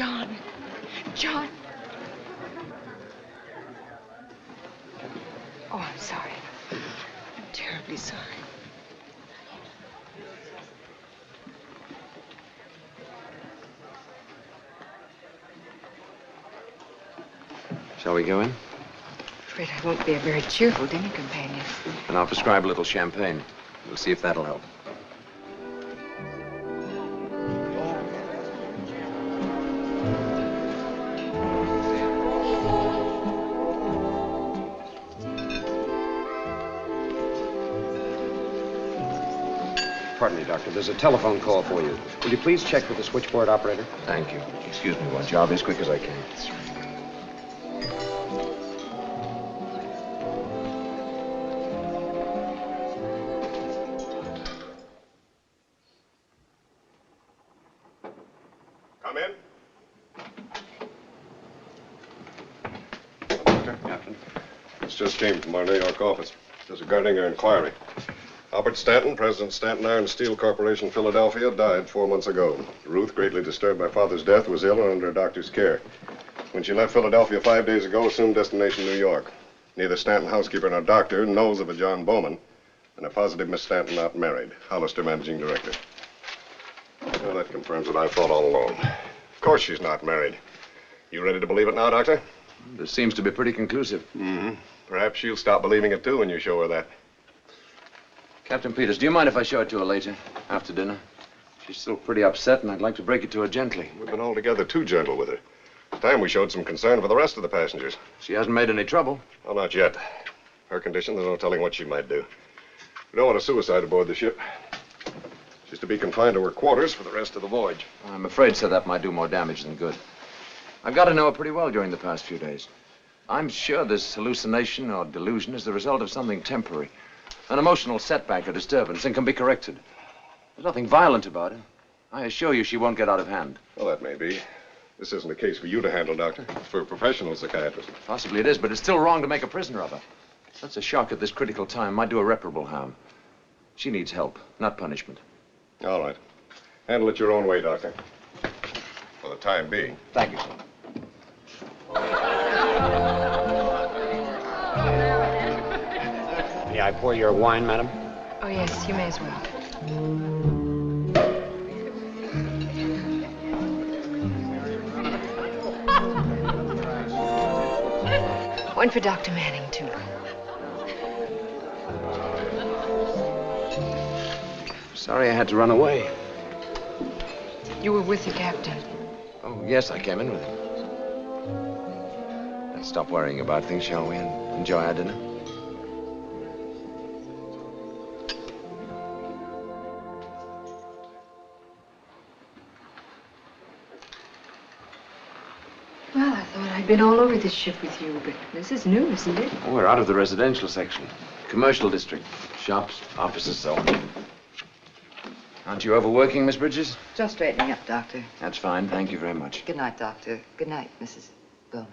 Speaker 13: John. John. Oh, I'm sorry. I'm terribly sorry.
Speaker 8: Shall we go in?
Speaker 13: I'm afraid I won't be a very cheerful dinner companion.
Speaker 8: And I'll prescribe a little champagne. We'll see if that'll help.
Speaker 17: Pardon me, Doctor. There's a telephone call for you. Will you please check with the switchboard operator?
Speaker 8: Thank you. Excuse me, won't you? I'll be as quick as I can.
Speaker 6: Come in.
Speaker 17: Captain.
Speaker 6: This just came from our New York office. It's regarding your inquiry. Albert Stanton, President Stanton Iron and Steel Corporation, Philadelphia, died 4 months ago. Ruth, greatly disturbed by father's death, was ill and under a doctor's care. When she left Philadelphia 5 days ago, assumed destination New York. Neither Stanton housekeeper nor doctor knows of a John Bowman, and a positive Miss Stanton not married. Hollister, managing director. Well, that confirms what I thought all along. Of course she's not married. You ready to believe it now, Doctor?
Speaker 8: This seems to be pretty conclusive.
Speaker 6: Mm-hmm. Perhaps she'll stop believing it, too, when you show her that.
Speaker 8: Captain Peters, do you mind if I show it to her later, after dinner? She's still pretty upset, and I'd like to break it to her gently.
Speaker 6: We've been altogether too gentle with her. It's time we showed some concern for the rest of the passengers.
Speaker 8: She hasn't made any trouble.
Speaker 6: Well, not yet. Her condition, there's no telling what she might do. We don't want a suicide aboard the ship. She's to be confined to her quarters for the rest of the voyage.
Speaker 8: I'm afraid, sir, that might do more damage than good. I've got to know her pretty well during the past few days. I'm sure this hallucination or delusion is the result of something temporary. An emotional setback or disturbance, and can be corrected. There's nothing violent about it. I assure you she won't get out of hand.
Speaker 6: Well, that may be. This isn't a case for you to handle, Doctor. It's for a professional psychiatrist.
Speaker 8: Possibly it is, but it's still wrong to make a prisoner of her. Such a shock at this critical time might do irreparable harm. She needs help, not punishment.
Speaker 6: All right. Handle it your own way, Doctor. For the time being.
Speaker 8: Thank you, sir.
Speaker 17: May I pour your wine, madam?
Speaker 13: Oh, yes, you may as well. One for Dr. Manning, too.
Speaker 8: Sorry I had to run away.
Speaker 13: You were with the captain.
Speaker 8: Oh, yes, I came in with him. Let's stop worrying about things, shall we, and enjoy our dinner?
Speaker 13: Well, I thought I'd been all over this ship with you, but this is new, isn't it?
Speaker 8: Oh, we're out of the residential section. Commercial district. Shops, offices, so on. Aren't you overworking, Miss Bridges?
Speaker 18: Just straightening up, Doctor.
Speaker 8: That's fine. Thank you very much.
Speaker 18: Good night, Doctor. Good night, Mrs. Bowman.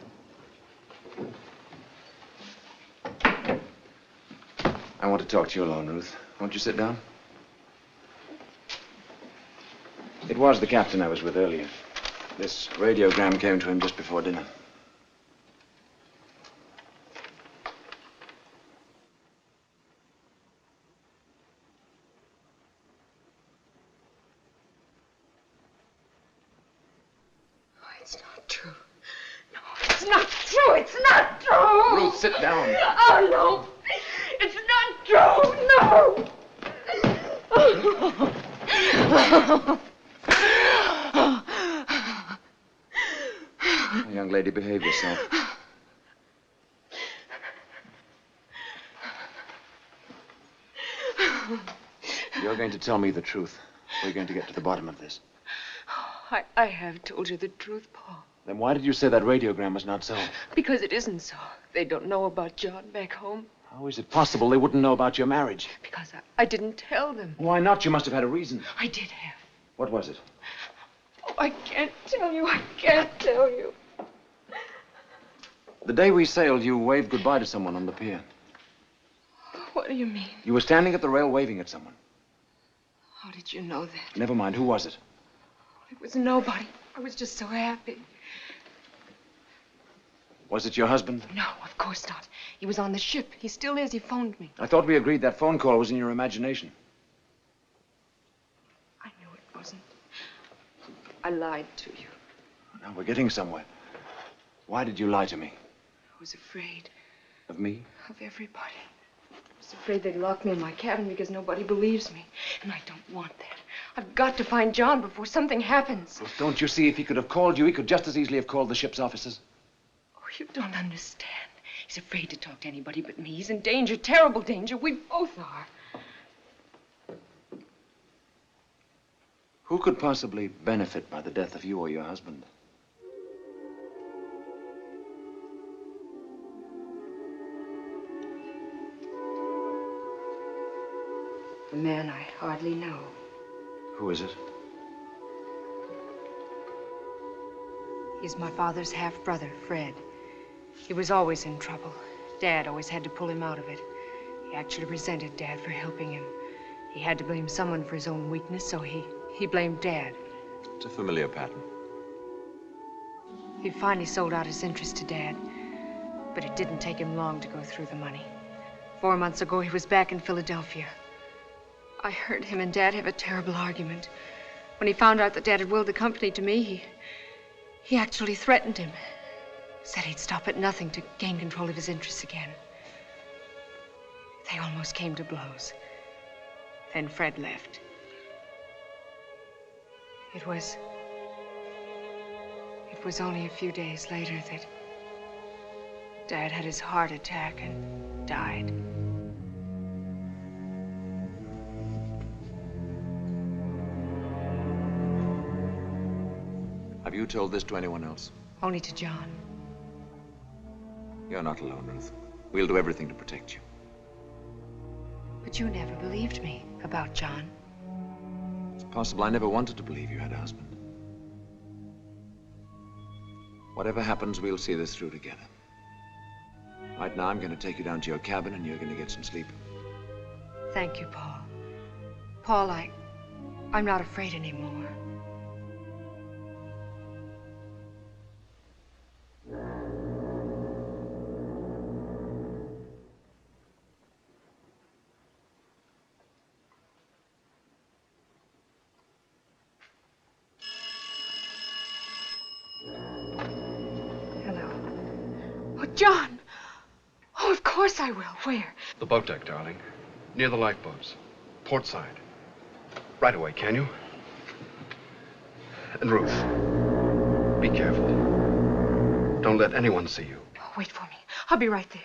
Speaker 8: I want to talk to you alone, Ruth. Won't you sit down? It was the captain I was with earlier. This radiogram came to him just before dinner.
Speaker 13: It's not true. No, it's not true. It's not true.
Speaker 8: Ruth, sit down.
Speaker 13: Oh, no. It's not true. No.
Speaker 8: Young lady, behave yourself. You're going to tell me the truth. We're going to get to the bottom of this.
Speaker 13: I have told you the truth, Paul.
Speaker 8: Then why did you say that radiogram was not so?
Speaker 13: Because it isn't so. They don't know about John back home.
Speaker 8: How is it possible they wouldn't know about your marriage?
Speaker 13: Because I didn't tell them.
Speaker 8: Why not? You must have had a reason.
Speaker 13: I did have.
Speaker 8: What was it?
Speaker 13: Oh, I can't tell you. I can't tell you.
Speaker 8: The day we sailed, you waved goodbye to someone on the pier.
Speaker 13: What do you mean?
Speaker 8: You were standing at the rail waving at someone.
Speaker 13: How did you know that?
Speaker 8: Never mind. Who was it?
Speaker 13: It was nobody. I was just so happy.
Speaker 8: Was it your husband?
Speaker 13: No, of course not. He was on the ship. He still is. He phoned me.
Speaker 8: I thought we agreed that phone call was in your imagination.
Speaker 13: I knew it wasn't. I lied to you.
Speaker 8: Now we're getting somewhere. Why did you lie to me?
Speaker 13: I was afraid.
Speaker 8: Of me?
Speaker 13: Of everybody. I was afraid they'd lock me in my cabin because nobody believes me. And I don't want that. I've got to find John before something happens.
Speaker 8: Well, don't you see, if he could have called you, he could just as easily have called the ship's officers.
Speaker 13: Oh, you don't understand. He's afraid to talk to anybody but me. He's in danger, terrible danger. We both are.
Speaker 8: Who could possibly benefit by the death of you or your husband?
Speaker 13: A man I hardly know.
Speaker 8: Who is it?
Speaker 13: He's my father's half-brother, Fred. He was always in trouble. Dad always had to pull him out of it. He actually resented Dad for helping him. He had to blame someone for his own weakness, so he blamed Dad.
Speaker 8: It's a familiar pattern.
Speaker 13: He finally sold out his interest to Dad, but it didn't take him long to go through the money. 4 months ago, he was back in Philadelphia. I heard him and Dad have a terrible argument. When he found out that Dad had willed the company to me, he actually threatened him. Said he'd stop at nothing to gain control of his interests again. They almost came to blows. Then Fred left. It was only a few days later that Dad had his heart attack and died.
Speaker 8: Have you told this to anyone else?
Speaker 13: Only to John.
Speaker 8: You're not alone, Ruth. We'll do everything to protect you.
Speaker 13: But you never believed me about John.
Speaker 8: It's possible I never wanted to believe you had a husband. Whatever happens, we'll see this through together. Right now, I'm going to take you down to your cabin, and you're going to get some sleep.
Speaker 13: Thank you, Paul. Paul, I'm not afraid anymore. John! Oh, of course I will. Where?
Speaker 2: The boat deck, darling. Near the lifeboats. Port side. Right away, can you? And Ruth, be careful. Don't let anyone see you.
Speaker 13: Oh, wait for me. I'll be right there.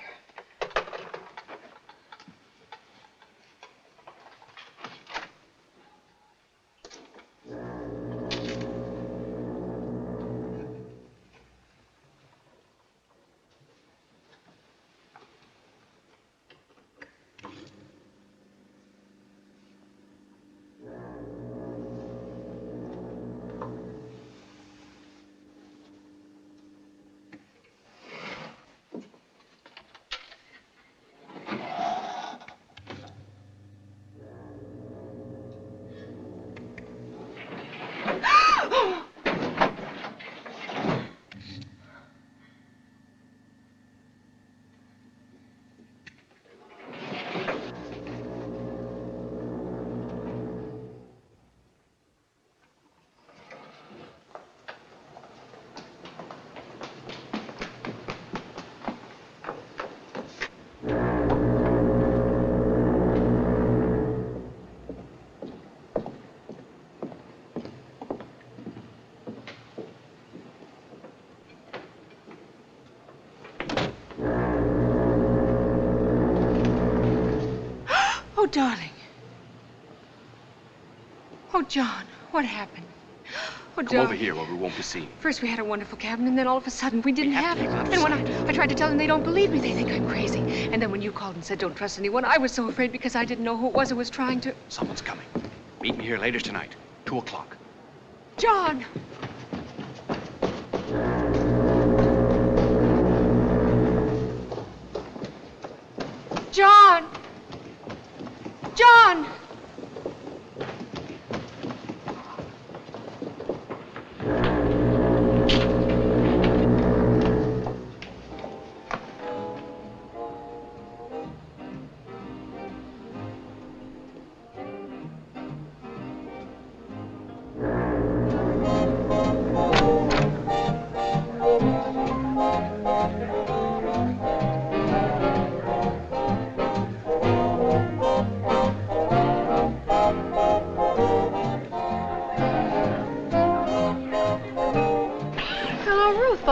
Speaker 13: Oh, darling. Oh, John, what happened? Oh,
Speaker 2: Come
Speaker 13: darling.
Speaker 2: over here where we won't be seen.
Speaker 13: First we had a wonderful cabin, and then all of a sudden we didn't have it. And when I tried to tell them, they don't believe me. They think I'm crazy. And then when you called and said don't trust anyone, I was so afraid because I didn't know who it was who was trying to...
Speaker 17: Someone's coming. Meet me here later tonight, 2 o'clock.
Speaker 13: John! John! John!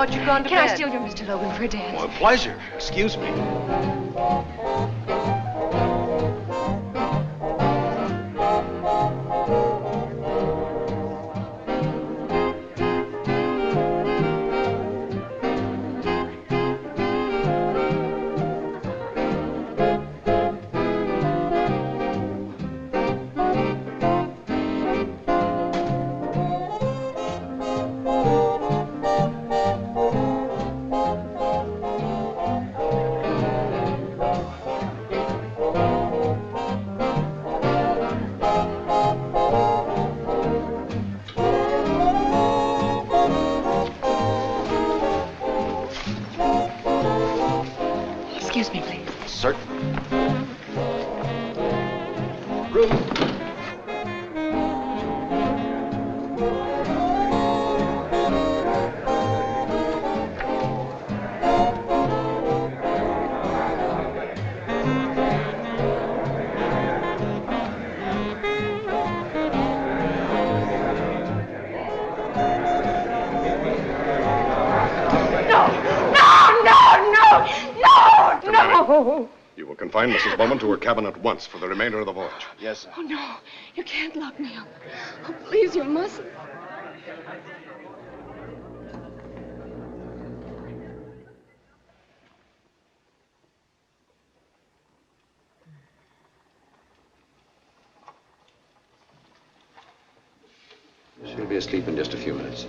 Speaker 1: thought you'd gone to
Speaker 13: Can
Speaker 1: bed.
Speaker 13: I steal your Mr. Logan for a dance?
Speaker 14: Well, pleasure. Excuse me.
Speaker 13: Excuse me, please.
Speaker 14: Certainly. Ruth.
Speaker 13: No!
Speaker 6: You will confine Mrs. Bowman to her cabin at once for the remainder of the voyage.
Speaker 14: Yes, sir.
Speaker 13: Oh, no. You can't lock me up. Oh, please, you mustn't.
Speaker 8: She'll be asleep in just a few minutes.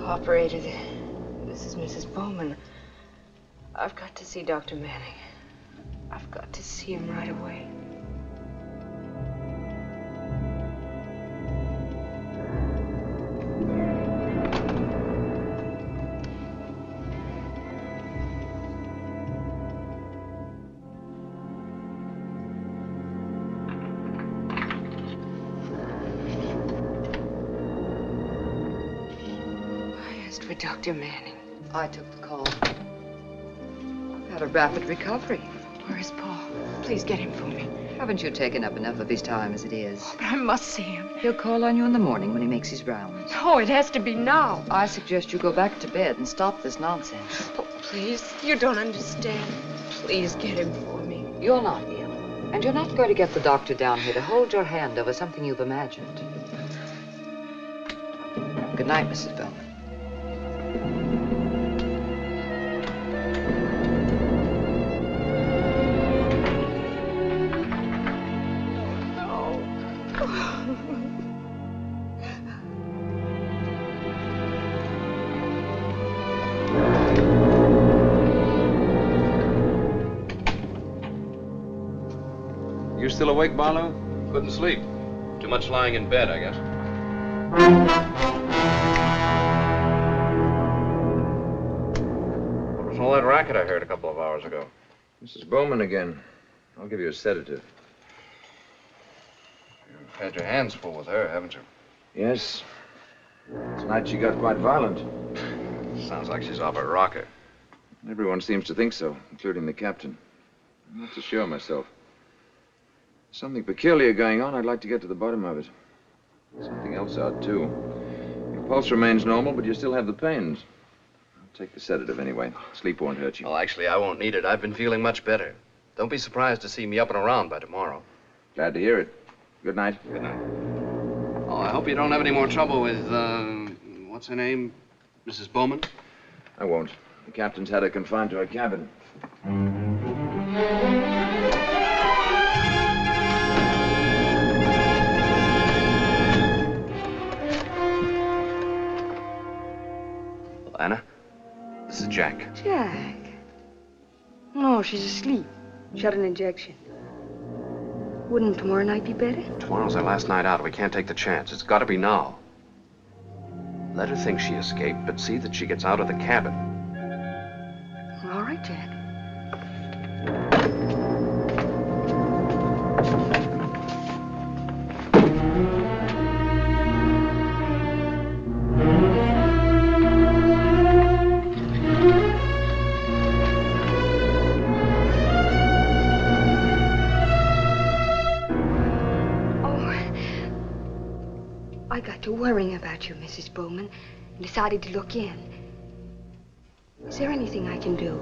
Speaker 18: Operator, this is Mrs. Bowman. I've got to see Dr. Manning. I've got to see him right away. For Dr. Manning. I took the call. I've had a rapid recovery.
Speaker 13: Where's Paul? Please get him for me.
Speaker 18: Haven't you taken up enough of his time as it is?
Speaker 13: But I must see him.
Speaker 18: He'll call on you in the morning when he makes his rounds.
Speaker 13: No, it has to be now.
Speaker 18: I suggest you go back to bed and stop this nonsense.
Speaker 13: Oh, please, you don't understand. Please get him for me.
Speaker 18: You're not ill, and you're not going to get the doctor down here to hold your hand over something you've imagined. Good night, Mrs. Bowman.
Speaker 8: You still awake, Barlow?
Speaker 2: Couldn't sleep. Too much lying in bed, I guess.
Speaker 7: What was all that racket I heard a couple of hours ago?
Speaker 8: Mrs. Bowman again. I'll give you a sedative.
Speaker 2: You've had your hands full with her, haven't you?
Speaker 8: Yes. Tonight she got quite violent.
Speaker 2: Sounds like she's off her rocker.
Speaker 8: Everyone seems to think so, including the captain. I'm not so sure myself. Something peculiar going on. I'd like to get to the bottom of it. Something else odd, too. Your pulse remains normal, but you still have the pains. I'll take the sedative anyway. Sleep won't hurt you.
Speaker 2: Well, actually, I won't need it. I've been feeling much better. Don't be surprised to see me up and around by tomorrow.
Speaker 8: Glad to hear it. Good night.
Speaker 2: Good night. Oh, I hope you don't have any more trouble with, what's her name? Mrs. Bowman?
Speaker 8: I won't. The captain's had her confined to her cabin.
Speaker 2: Well, Anna, this is Jack.
Speaker 15: Jack? No, she's asleep. She had an injection. Wouldn't tomorrow night be better?
Speaker 2: Tomorrow's our last night out. We can't take the chance. It's got to be now. Let her think she escaped, but see that she gets out of the cabin.
Speaker 15: All right, Jack. I got to worrying about you, Mrs. Bowman, and decided to look in. Is there anything I can do?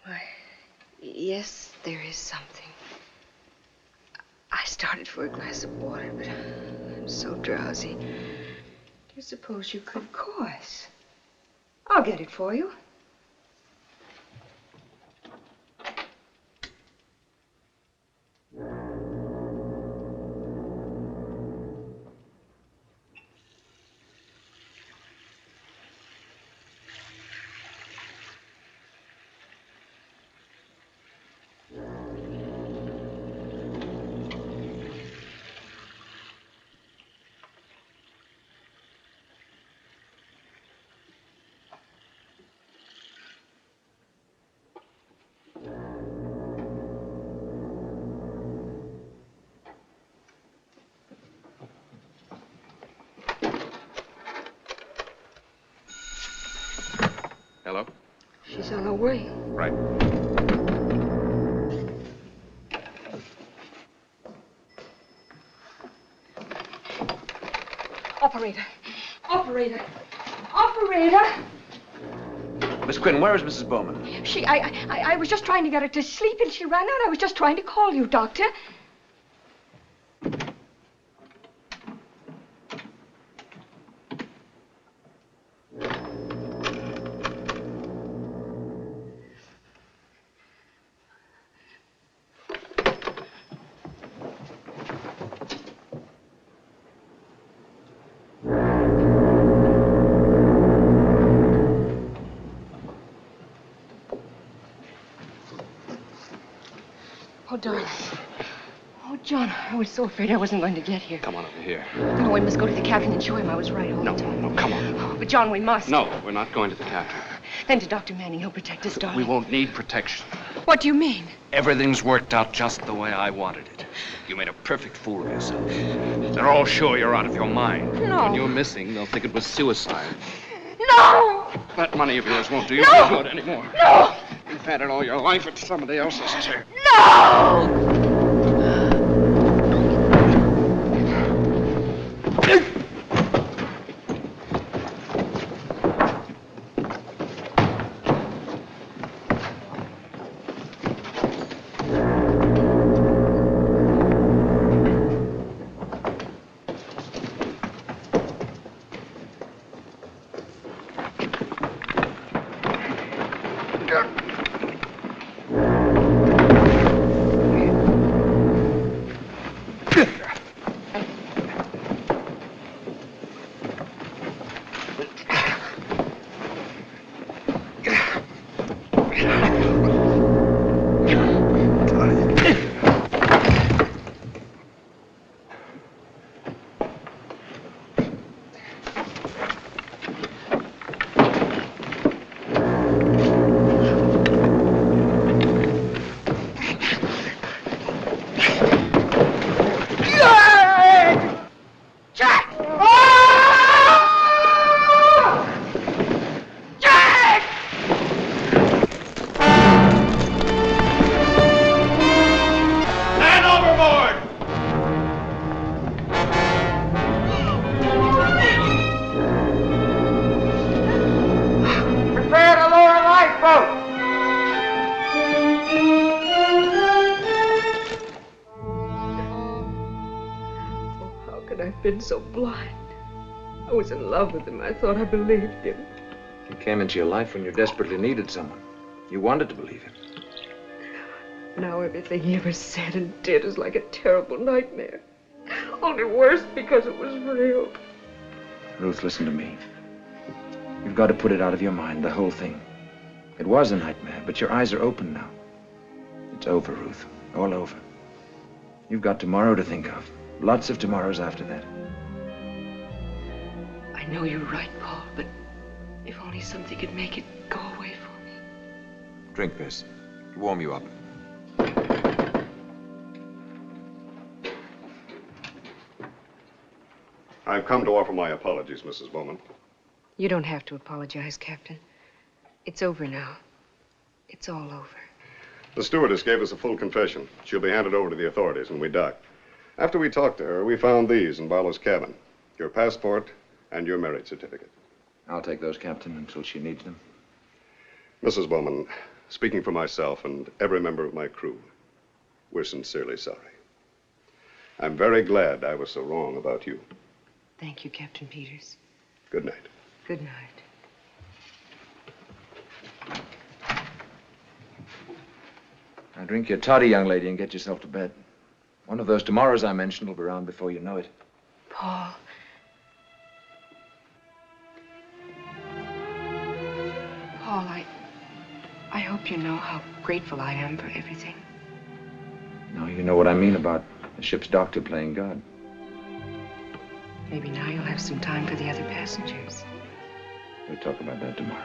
Speaker 13: Why, yes, there is something. I started for a glass of water, but I'm so drowsy.
Speaker 15: Do you suppose you could? Of course. I'll get it for you.
Speaker 2: Hello?
Speaker 15: She's on her way.
Speaker 2: Right.
Speaker 15: Operator! Operator! Operator!
Speaker 8: Miss Quinn, where is Mrs. Bowman?
Speaker 15: I was just trying to get her to sleep and she ran out. I was just trying to call you, Doctor.
Speaker 1: Oh, darling. Oh, John, I was so afraid I wasn't going to get here.
Speaker 2: Come on over here.
Speaker 1: No, we must go to the captain and show him I was right all the time.
Speaker 2: No, come on.
Speaker 1: Oh, but, John, we must.
Speaker 2: No, we're not going to the captain.
Speaker 1: Then to Dr. Manning. He'll protect us, darling.
Speaker 2: We won't need protection.
Speaker 1: What do you mean?
Speaker 2: Everything's worked out just the way I wanted it. You made a perfect fool of yourself. They're all sure you're out of your mind.
Speaker 1: No.
Speaker 2: When you're missing, they'll think it was suicide.
Speaker 1: No!
Speaker 2: That money of yours won't do you
Speaker 1: No!
Speaker 2: any good anymore.
Speaker 1: No!
Speaker 2: You've had it all your life. It's somebody else's turn.
Speaker 1: No!
Speaker 15: could I have been so blind? I was in love with him. I thought I believed him.
Speaker 8: He came into your life when you desperately needed someone. You wanted to believe him.
Speaker 15: Now everything he ever said and did is like a terrible nightmare. Only worse because it was real.
Speaker 8: Ruth, listen to me. You've got to put it out of your mind, the whole thing. It was a nightmare, but your eyes are open now. It's over, Ruth. All over. You've got tomorrow to think of. Lots of tomorrows after that.
Speaker 15: I know you're right, Paul, but if only something could make it go away for me.
Speaker 8: Drink this. Warm you up.
Speaker 6: I've come to offer my apologies, Mrs. Bowman.
Speaker 13: You don't have to apologize, Captain. It's over now. It's all over.
Speaker 6: The stewardess gave us a full confession. She'll be handed over to the authorities when we dock. After we talked to her, we found these in Barlow's cabin. Your passport and your marriage certificate.
Speaker 8: I'll take those, Captain, until she needs them.
Speaker 6: Mrs. Bowman, speaking for myself and every member of my crew, we're sincerely sorry. I'm very glad I was so wrong about you.
Speaker 13: Thank you, Captain Peters.
Speaker 6: Good night.
Speaker 13: Good night.
Speaker 8: Now drink your toddy, young lady, and get yourself to bed. One of those tomorrows I mentioned will be around before you know it.
Speaker 13: Paul. Paul, I hope you know how grateful I am for everything.
Speaker 8: Now you know what I mean about the ship's doctor playing God.
Speaker 13: Maybe now you'll have some time for the other passengers.
Speaker 8: We'll talk about that tomorrow.